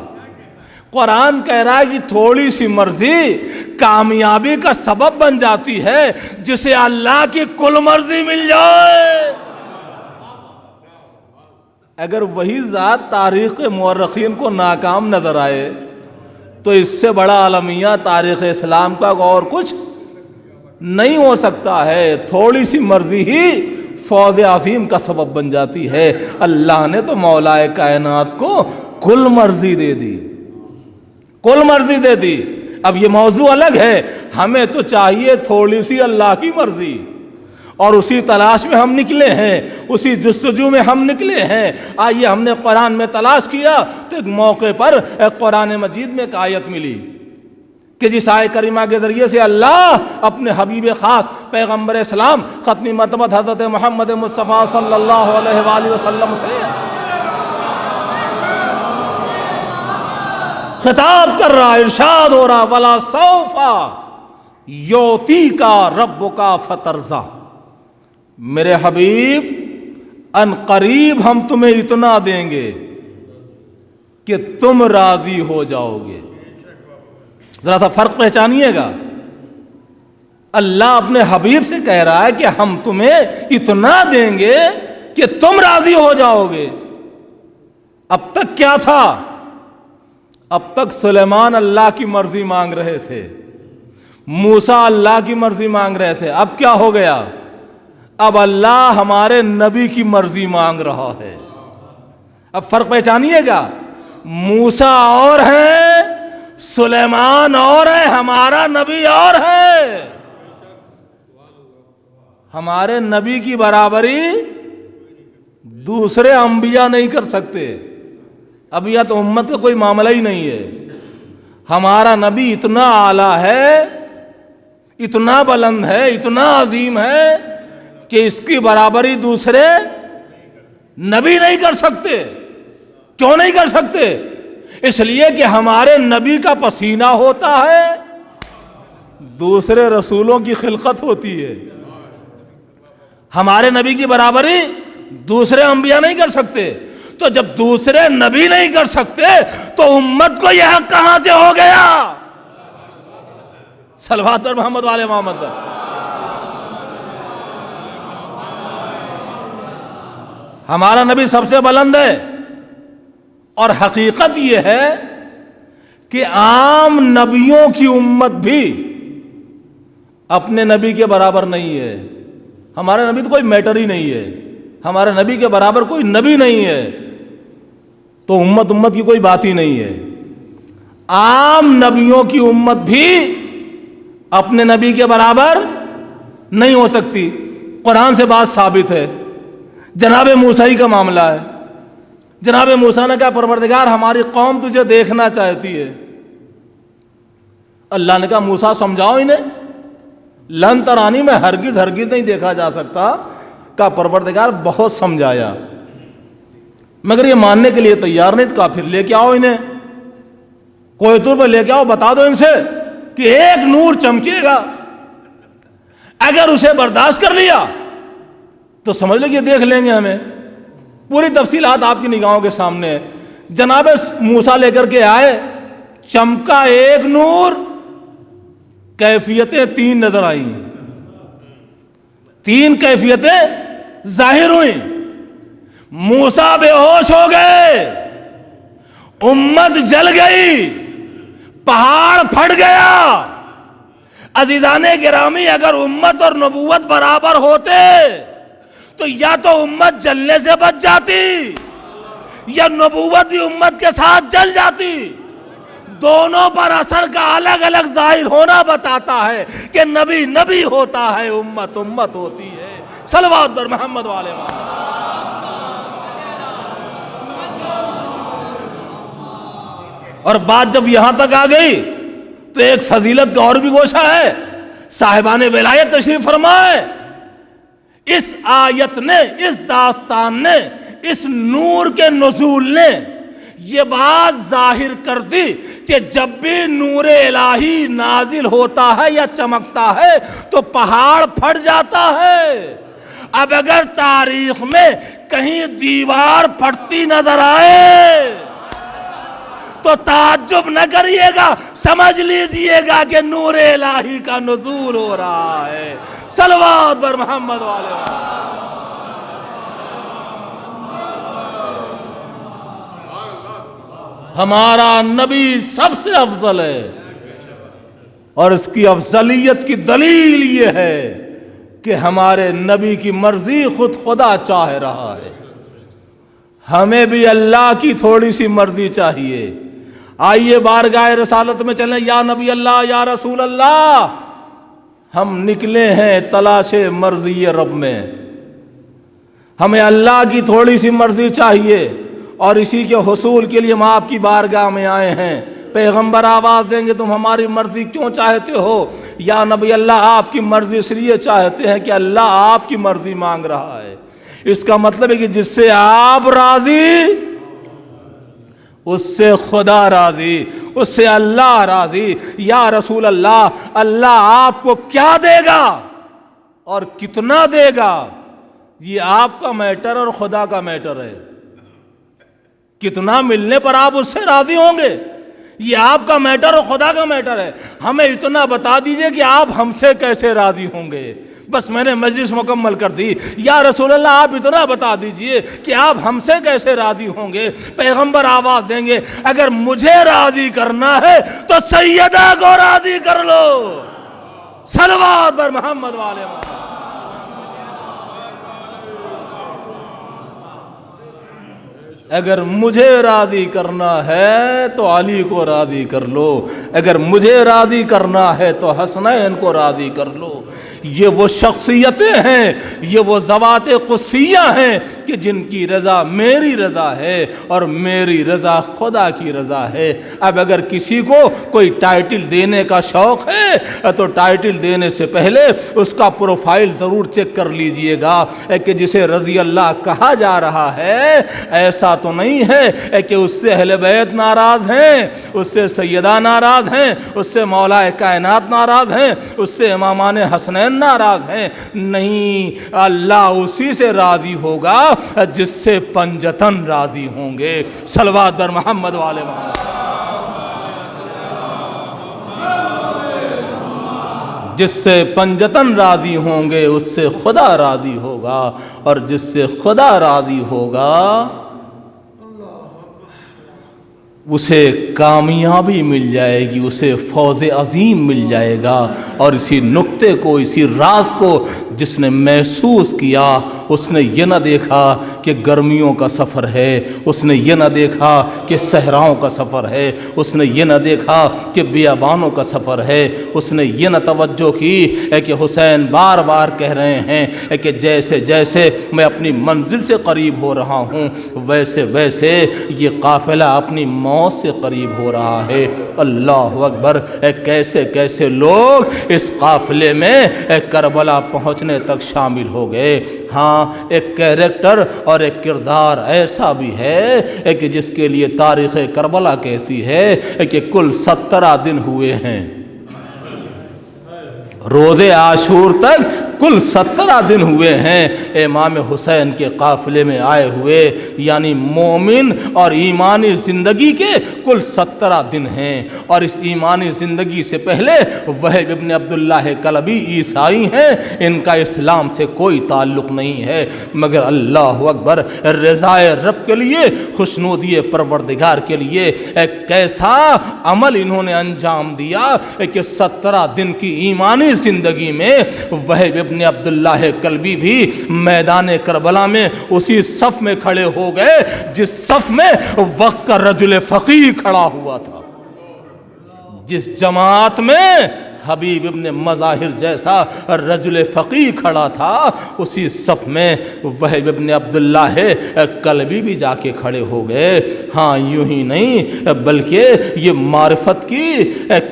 قرآن کہہ رہا ہے کہ تھوڑی سی مرضی کامیابی کا سبب بن جاتی ہے جسے اللہ کی کل مرضی مل جائے. اگر وہی ذات تاریخ مورخین کو ناکام نظر آئے تو اس سے بڑا عالمیہ تاریخ اسلام کا اور کچھ نہیں ہو سکتا ہے. تھوڑی سی مرضی ہی فوز عظیم کا سبب بن جاتی ہے. اللہ نے تو مولا کائنات کو کل مرضی دے دی, کل مرضی دے دی. اب یہ موضوع الگ ہے. ہمیں تو چاہیے تھوڑی سی اللہ کی مرضی, اور اسی تلاش میں ہم نکلے ہیں, اسی جستجو میں ہم نکلے ہیں. آئیے ہم نے قرآن میں تلاش کیا تو ایک موقع پر قرآن مجید میں ایک آیت ملی کہ جس آیت کریمہ کے ذریعے سے اللہ اپنے حبیب خاص پیغمبر اسلام ختمی مرتبہ حضرت محمد مصطفیٰ صلی اللہ علیہ وآلہ وسلم سے خطاب کر رہا, ارشاد ہو رہا, وَلَا سَوْفَ يُعْطِيكَ رَبُّكَ فَتَرْضَىٰ. میرے حبیب ان قریب ہم تمہیں اتنا دیں گے کہ تم راضی ہو جاؤ گے. ذرا سا فرق پہچانیے گا. اللہ اپنے حبیب سے کہہ رہا ہے کہ ہم تمہیں اتنا دیں گے کہ تم راضی ہو جاؤ گے. اب تک کیا تھا؟ اب تک سلیمان اللہ کی مرضی مانگ رہے تھے, موسیٰ اللہ کی مرضی مانگ رہے تھے. اب کیا ہو گیا؟ اب اللہ ہمارے نبی کی مرضی مانگ رہا ہے. اب فرق پہچانیے گا. موسیٰ اور ہیں, سلیمان اور ہے, ہمارا نبی اور ہے. ہمارے نبی کی برابری دوسرے انبیاء نہیں کر سکتے. اب یہ تو امت کا کوئی معاملہ ہی نہیں ہے. ہمارا نبی اتنا اعلیٰ ہے, اتنا بلند ہے, اتنا عظیم ہے کہ اس کی برابری دوسرے نبی نہیں کر سکتے. کیوں نہیں کر سکتے؟ اس لیے کہ ہمارے نبی کا پسینہ ہوتا ہے, دوسرے رسولوں کی خلقت ہوتی ہے. ہمارے نبی کی برابری دوسرے انبیاء نہیں کر سکتے. تو جب دوسرے نبی نہیں کر سکتے تو امت کو یہ حق کہاں سے ہو گیا؟ صلوات پر محمد والے محمد. ہمارا نبی سب سے بلند ہے, اور حقیقت یہ ہے کہ عام نبیوں کی امت بھی اپنے نبی کے برابر نہیں ہے. ہمارا نبی تو کوئی میٹر ہی نہیں ہے, ہمارے نبی کے برابر کوئی نبی نہیں ہے, تو امت کی کوئی بات ہی نہیں ہے. عام نبیوں کی امت بھی اپنے نبی کے برابر نہیں ہو سکتی. قرآن سے بات ثابت ہے. جناب موسیٰ کا معاملہ ہے. جناب موسیٰ نے کہا پروردگار ہماری قوم تجھے دیکھنا چاہتی ہے. اللہ نے کہا موسیٰ سمجھاؤ انہیں. لن ترانی میں ہرگز نہیں دیکھا جا سکتا. کہا پروردگار بہت سمجھایا مگر یہ ماننے کے لیے تیار نہیں. تو کہا پھر لے کے آؤ انہیں, کوئی طور پہ لے کے آؤ, بتا دو ان سے کہ ایک نور چمکے گا, اگر اسے برداشت کر لیا تو سمجھ لو کہ دیکھ لیں گے ہمیں. پوری تفصیلات آپ کی نگاہوں کے سامنے ہے. جناب موسیٰ لے کر کے آئے, چمکا ایک نور, کیفیتیں 3 نظر آئیں, 3 کیفیتیں ظاہر ہوئیں. موسیٰ بے ہوش ہو گئے, امت جل گئی, پہاڑ پھٹ گیا. عزیزان گرامی, اگر امت اور نبوت برابر ہوتے تو یا تو امت جلنے سے بچ جاتی یا نبوت بھی امت کے ساتھ جل جاتی. دونوں پر اثر کا الگ الگ ظاہر ہونا بتاتا ہے کہ نبی نبی ہوتا ہے, امت ہوتی ہے. صلوات بر محمد والے اور بات جب یہاں تک آ گئی تو ایک فضیلت کا اور بھی گوشہ ہے. صاحبان ولایت تشریف فرمائے. اس آیت نے, اس داستان نے, اس نور کے نزول نے یہ بات ظاہر کر دی کہ جب بھی نور الہی نازل ہوتا ہے یا چمکتا ہے تو پہاڑ پھٹ جاتا ہے. اب اگر تاریخ میں کہیں دیوار پھٹتی نظر آئے تو تعجب نہ کریے گا، سمجھ لیجئے گا کہ نور الہی کا نزول ہو رہا ہے۔ صلوات بر محمد والے ہمارا نبی سب سے افضل ہے، اور اس کی افضلیت کی دلیل یہ ہے کہ ہمارے نبی کی مرضی خود خدا چاہ رہا ہے۔ ہمیں بھی اللہ کی تھوڑی سی مرضی چاہیے۔ آئیے بارگاہ رسالت میں چلیں، یا نبی اللہ، یا رسول اللہ، ہم نکلے ہیں تلاش مرضی رب میں۔ ہمیں اللہ کی تھوڑی سی مرضی چاہیے، اور اسی کے حصول کے لیے ہم آپ کی بارگاہ میں آئے ہیں۔ پیغمبر آواز دیں گے تم ہماری مرضی کیوں چاہتے ہو؟ یا نبی اللہ، آپ کی مرضی اس لیے چاہتے ہیں کہ اللہ آپ کی مرضی مانگ رہا ہے۔ اس کا مطلب ہے کہ جس سے آپ راضی اس سے خدا راضی، اس سے اللہ راضی۔ یا رسول اللہ، اللہ آپ کو کیا دے گا اور کتنا دے گا، یہ آپ کا میٹر اور خدا کا میٹر ہے۔ کتنا ملنے پر آپ اس سے راضی ہوں گے، یہ آپ کا میٹر اور خدا کا میٹر ہے۔ ہمیں اتنا بتا دیجئے کہ آپ ہم سے کیسے راضی ہوں گے، بس میں نے مجلس مکمل کر دی۔ یا رسول اللہ، آپ اتنا بتا دیجئے کہ آپ ہم سے کیسے راضی ہوں گے۔ پیغمبر آواز دیں گے، اگر مجھے راضی کرنا ہے تو سیدہ کو راضی کر لو۔ صلوات بر محمد والے محمد۔ اگر مجھے راضی کرنا ہے تو علی کو راضی کر لو، اگر مجھے راضی کرنا ہے تو حسنین کو راضی کر لو۔ یہ وہ شخصیتیں ہیں، یہ وہ ذوات قدسیہ ہیں کہ جن کی رضا میری رضا ہے اور میری رضا خدا کی رضا ہے۔ اب اگر کسی کو کوئی ٹائٹل دینے کا شوق ہے تو ٹائٹل دینے سے پہلے اس کا پروفائل ضرور چیک کر لیجئے گا کہ جسے رضی اللہ کہا جا رہا ہے ایسا تو نہیں ہے کہ اس سے اہل بیت ناراض ہیں، اس سے سیدہ ناراض ہیں، اس سے مولا کائنات ناراض ہیں، اس سے امامان حسنین ناراض ہیں۔ نہیں، اللہ اسی سے راضی ہوگا جس سے پنجتن راضی ہوں گے۔ صلوات بر محمد والے محمد۔ جس سے پنجتن راضی ہوں گے اس سے خدا راضی ہوگا، اور جس سے خدا راضی ہوگا اسے کامیابی مل جائے گی، اسے فوز عظیم مل جائے گا۔ اور اسی نقطے کو، اسی راز کو جس نے محسوس کیا، اس نے یہ نہ دیکھا کہ گرمیوں کا سفر ہے، اس نے یہ نہ دیکھا کہ صحراؤں کا سفر ہے، اس نے یہ نہ دیکھا کہ بیابانوں کا سفر ہے، اس نے یہ نہ توجہ کی کہ حسین بار بار کہہ رہے ہیں کہ جیسے جیسے میں اپنی منزل سے قریب ہو رہا ہوں ویسے ویسے یہ قافلہ اپنی موت سے قریب ہو رہا ہے۔ اللہ اکبر! کیسے کیسے لوگ اس قافلے میں کربلا پہنچنے تک شامل ہو گئے۔ ہاں، ایک کیریکٹر اور ایک کردار ایسا بھی ہے کہ جس کے لیے تاریخ کربلا کہتی ہے کہ کل 17 دن ہوئے ہیں، روز عاشور تک کل 17 دن ہوئے ہیں امام حسین کے قافلے میں آئے ہوئے، یعنی مومن اور ایمانی زندگی کے کل 17 دن ہیں۔ اور اس ایمانی زندگی سے پہلے وہب ابن عبداللہ کلبی عیسائی ہیں، ان کا اسلام سے کوئی تعلق نہیں ہے، مگر اللہ اکبر، رضائے رب کے لیے، خوشنودی پروردگار کے لیے ایک کیسا عمل انہوں نے انجام دیا کہ 17 دن کی ایمانی زندگی میں وہب ابن عبداللہ کلبی بھی میدان کربلا میں اسی صف میں کھڑے ہو گئے جس صف میں وقت کا رجل فقیہ کھڑا ہوا تھا، جس جماعت میں حبیب ابن مظاہر جیسا رجل فقیہ کھڑا تھا، اسی صف میں وہب ابن عبداللہ کلبی بھی جا کے کھڑے ہو گئے۔ ہاں، یوں ہی نہیں بلکہ یہ معرفت کی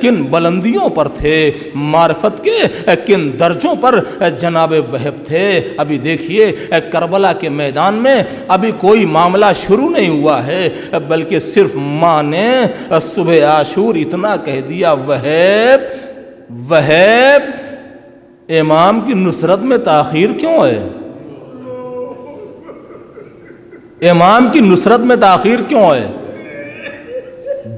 کن بلندیوں پر تھے، معرفت کے کن درجوں پر جناب وہب تھے۔ ابھی دیکھیے کربلا کے میدان میں ابھی کوئی معاملہ شروع نہیں ہوا ہے، بلکہ صرف ماں نے صبح عاشور اتنا کہہ دیا، وہب امام کی نصرت میں تاخیر کیوں ہے؟ امام کی نصرت میں تاخیر کیوں ہے؟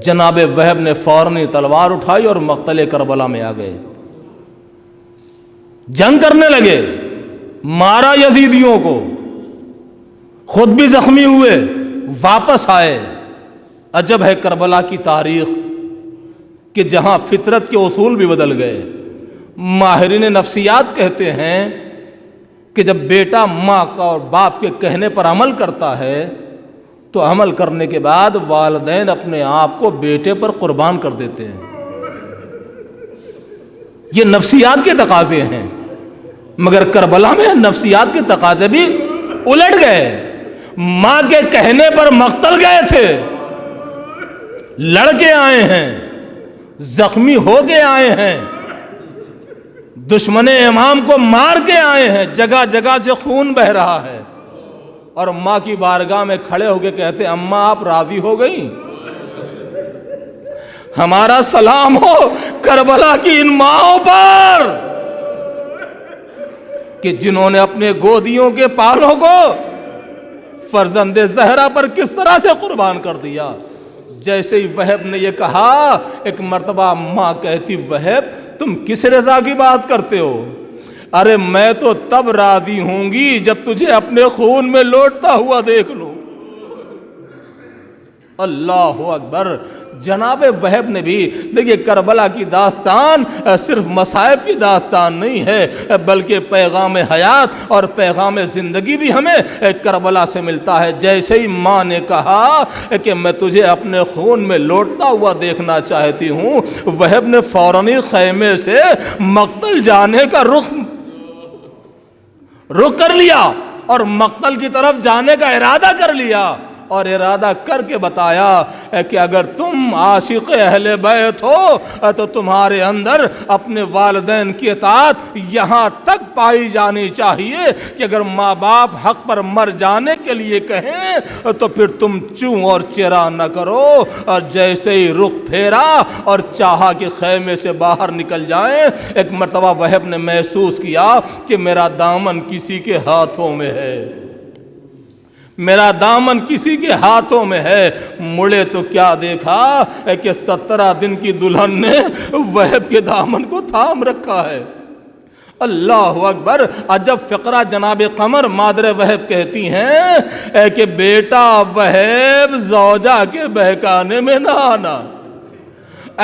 جناب وہب نے فوراً تلوار اٹھائی اور مقتل کربلا میں آ گئے، جنگ کرنے لگے، مارا یزیدیوں کو، خود بھی زخمی ہوئے، واپس آئے۔ عجب ہے کربلا کی تاریخ کہ جہاں فطرت کے اصول بھی بدل گئے۔ ماہرین نفسیات کہتے ہیں کہ جب بیٹا ماں کا اور باپ کے کہنے پر عمل کرتا ہے تو عمل کرنے کے بعد والدین اپنے آپ کو بیٹے پر قربان کر دیتے ہیں۔ یہ نفسیات کے تقاضے ہیں، مگر کربلا میں نفسیات کے تقاضے بھی الٹ گئے۔ ماں کے کہنے پر مقتل گئے تھے، لڑ کے آئے ہیں، زخمی ہو کے آئے ہیں، دشمن امام کو مار کے آئے ہیں، جگہ جگہ سے خون بہ رہا ہے، اور ماں کی بارگاہ میں کھڑے ہو کے کہتے ہیں اماں آپ راضی ہو گئیں؟ ہمارا سلام ہو کربلا کی ان ماؤں پر کہ جنہوں نے اپنے گودیوں کے پالوں کو فرزند زہرا پر کس طرح سے قربان کر دیا۔ جیسے ہی وہب نے یہ کہا، ایک مرتبہ ماں کہتی وہب تم کس رضا کی بات کرتے ہو؟ ارے میں تو تب راضی ہوں گی جب تجھے اپنے خون میں لوٹتا ہوا دیکھ لوں۔ اللہ اکبر۔ جناب وہب نے بھی دیکھیے کربلا کی داستان صرف مصائب کی داستان نہیں ہے، بلکہ پیغام حیات اور پیغام زندگی بھی ہمیں کربلا سے ملتا ہے۔ جیسے ہی ماں نے کہا کہ میں تجھے اپنے خون میں لوٹتا ہوا دیکھنا چاہتی ہوں، وہب نے فوراً خیمے سے مقتل جانے کا رخ کر لیا اور مقتل کی طرف جانے کا ارادہ کر لیا، اور ارادہ کر کے بتایا کہ اگر تم عاشق اہل بیت ہو تو تمہارے اندر اپنے والدین کی اطاعت یہاں تک پائی جانی چاہیے کہ اگر ماں باپ حق پر مر جانے کے لیے کہیں تو پھر تم چوں اور چرا نہ کرو۔ اور جیسے ہی رخ پھیرا اور چاہا کہ خیمے سے باہر نکل جائیں، ایک مرتبہ وہب نے محسوس کیا کہ میرا دامن کسی کے ہاتھوں میں ہے، میرا دامن کسی کے ہاتھوں میں ہے۔ مڑے تو کیا دیکھا کہ 17 دن کی دلہن نے وہب کے دامن کو تھام رکھا ہے۔ اللہ اکبر۔ عجب فقرہ جناب قمر مادر وہب کہتی ہیں کہ بیٹا وہب زوجہ کے بہکانے میں نہ آنا۔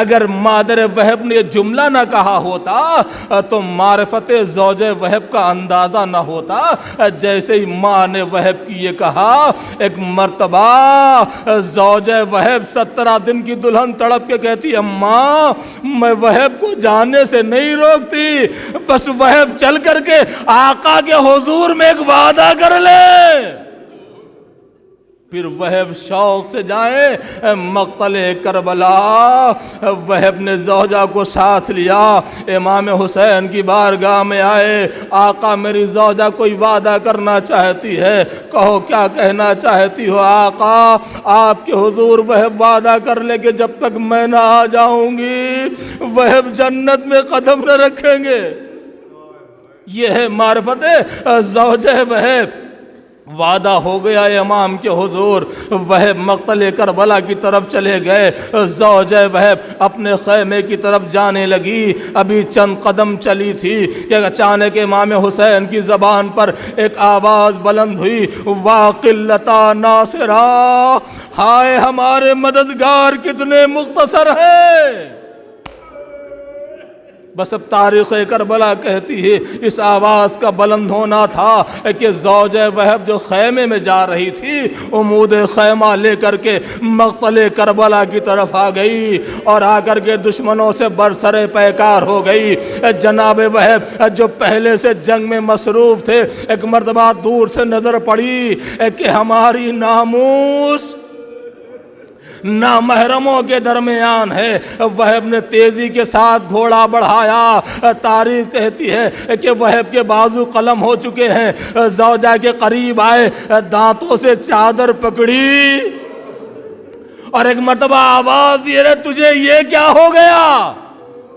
اگر مادر وہب نے یہ جملہ نہ کہا ہوتا تو معرفت زوج وہب کا اندازہ نہ ہوتا۔ جیسے ہی ماں نے وہب کی یہ کہا، ایک مرتبہ زوج وہب 17 دن کی دلہن تڑپ کے کہتی اماں میں وہب کو جانے سے نہیں روکتی، بس وہب چل کر کے آقا کے حضور میں ایک وعدہ کر لے۔ پھر وہب شوق سے جائیں مقتل کربلا۔ وہب نے زوجہ کو ساتھ لیا، امام حسین کی بارگاہ میں آئے، آقا میری زوجہ کوئی وعدہ کرنا چاہتی ہے، کہو کیا کہنا چاہتی ہو آقا؟ آپ کے حضور وہب وعدہ کر لے کہ جب تک میں نہ آ جاؤں گی وہب جنت میں قدم نہ رکھیں گے۔ یہ ہے معرفت زوج وہب۔ وعدہ ہو گیا امام کے حضور، وہب مقتل کربلا کی طرف چلے گئے۔ زوجہ وہب اپنے خیمے کی طرف جانے لگی، ابھی چند قدم چلی تھی کہ اچانک امام حسین کی زبان پر ایک آواز بلند ہوئی، واقلتا ناصرا، ہائے ہمارے مددگار کتنے مختصر ہیں۔ بس اب تاریخ کربلا کہتی ہے اس آواز کا بلند ہونا تھا کہ زوجہ وہب جو خیمے میں جا رہی تھی عمود خیمہ لے کر کے مقتل کربلا کی طرف آ گئی اور آ کر کے دشمنوں سے برسر پیکار ہو گئی۔ جناب وہب جو پہلے سے جنگ میں مصروف تھے، ایک مرتبہ دور سے نظر پڑی کہ ہماری ناموس نامحرموں کے درمیان ہے۔ وہب نے تیزی کے ساتھ گھوڑا بڑھایا۔ تاریخ کہتی ہے کہ وہب کے بازو قلم ہو چکے ہیں۔ زوجہ کے قریب آئے، دانتوں سے چادر پکڑی اور ایک مرتبہ آواز یہ رہے تجھے یہ کیا ہو گیا؟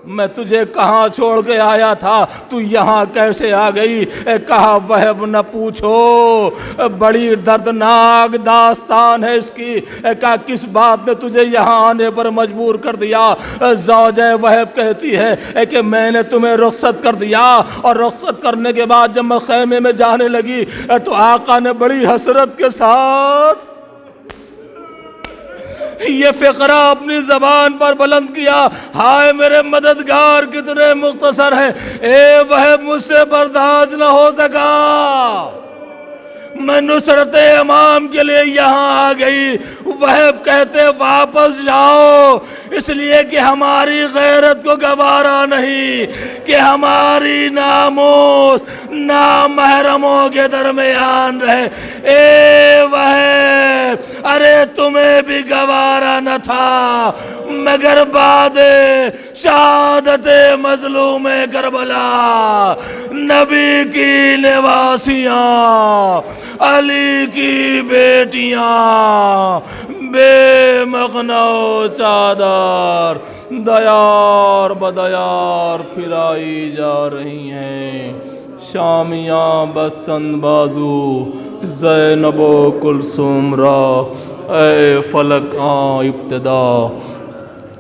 میں تجھے کہاں چھوڑ کے آیا تھا، تو یہاں کیسے آ گئی؟ کہا وہب نہ پوچھو، بڑی دردناک داستان ہے اس کی۔ کہا کس بات نے تجھے یہاں آنے پر مجبور کر دیا؟ زوجہ وہب کہتی ہے کہ میں نے تمہیں رخصت کر دیا، اور رخصت کرنے کے بعد جب میں خیمے میں جانے لگی تو آقا نے بڑی حسرت کے ساتھ یہ فقرہ اپنی زبان پر بلند کیا، ہائے میرے مددگار کتنے مختصر ہیں، اے وہب مجھ سے برداشت نہ ہو سکا، میں نصرت امام کے لیے یہاں آ گئی۔ وہب کہتے واپس جاؤ، اس لیے کہ ہماری غیرت کو گوارا نہیں کہ ہماری ناموس نامحرموں کے درمیان رہے۔ اے وہب، ارے تمہیں بھی گوارا نہ تھا مگر بعد شہادت مظلوم کربلا نبی کی نواسیاں، علی کی بیٹیاں بے مغنو چادر دیار بدیار پھرائی جا رہی ہیں، شامیاں بستن بازو زینب و کلثوم را، اے فلک ابتدا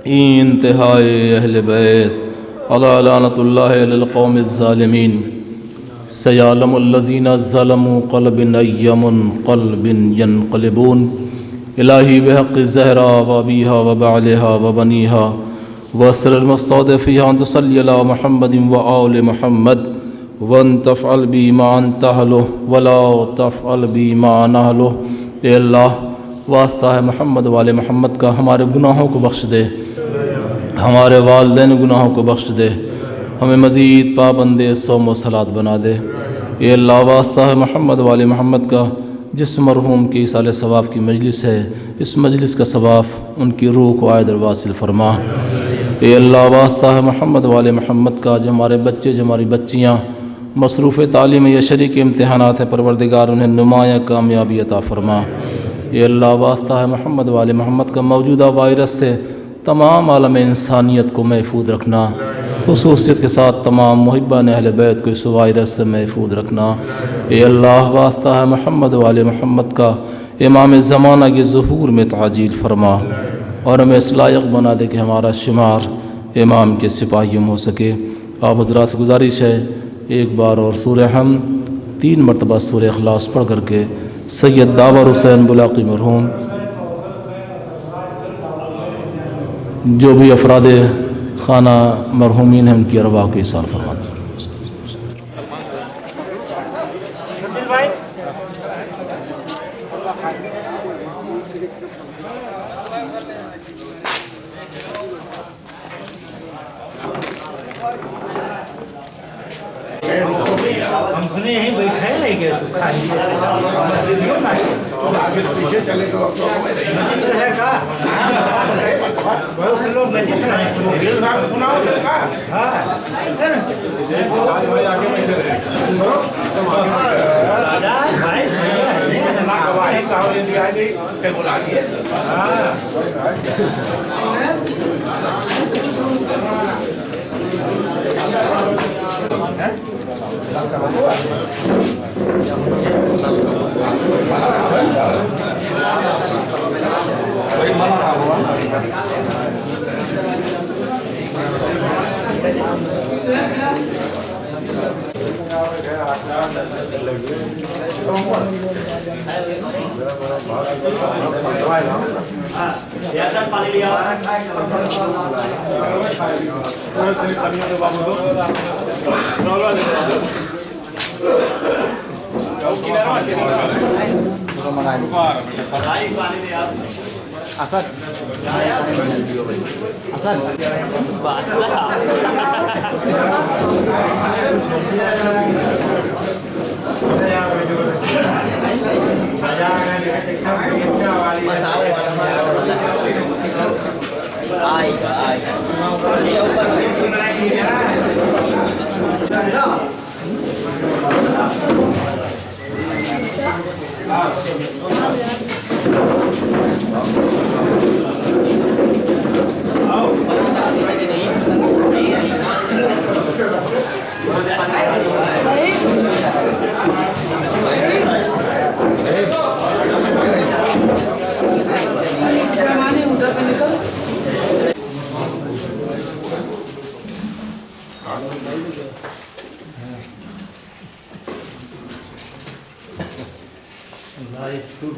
انتہائے اہل بیت، علی لعنت اللہ علی القوم الظالمین۔ سیعلم الذین ظلموا قلب ایم قلب ینقلبون، الہی بحق الزہرا و ابیہا و بعلہا و بنیہا واسر المستضعفیہا ان تصلی علی محمد و آل محمد وان تفعل بی ما انت اہلہ ولا تفعل بی ما انا اہلہ۔ اے اللہ، واسطہ ہے محمد والے محمد کا، ہمارے گناہوں کو بخش دے، ہمارے والدین گناہوں کو بخش دے، ہمیں مزید پابند صوم و صلاۃ بنا دے۔ اے اللہ، واسطہ ہے محمد والے محمد کا، جس مرحوم کی ایصال ثواب کی مجلس ہے، اس مجلس کا ثواب ان کی روح کو عائد اور واصل فرما۔ اے اللہ، واسطہ ہے محمد والے محمد کا، جو ہمارے بچے جو ہماری بچیاں مصروف تعلیم یا شریک امتحانات ہیں، پروردگار انہیں نمایاں کامیابی عطا فرما۔ اے اللہ، واسطہ ہے محمد والے محمد کا، موجودہ وائرس سے تمام عالم انسانیت کو محفوظ رکھنا، خصوصیت کے ساتھ تمام محبان اہل بیت کو اس وائرس سے محفوظ رکھنا۔ اے اللہ، واسطہ ہے محمد والے محمد کا، امام زمانہ کے ظہور میں تعجیل فرما، اور ہمیں اس لائق بنا دے کہ ہمارا شمار امام کے سپاہیوں ہو سکے۔ آپ حضرات سے گزارش ہے ایک بار اور سورہ حمد 3 مرتبہ سورہ اخلاص پڑھ کر کے سید داور حسین بلاقی مرحوم جو بھی افراد خانہ مرحومین ہیں ان کی ارواح کو ایصال فرمانا۔ ہم سنے یہیں بیٹھے نہیں گئے تو کھائیے پیچھے چلے تو نجس ہے کا بہت سے لوگ نجس ہیں سناؤ پانی لیا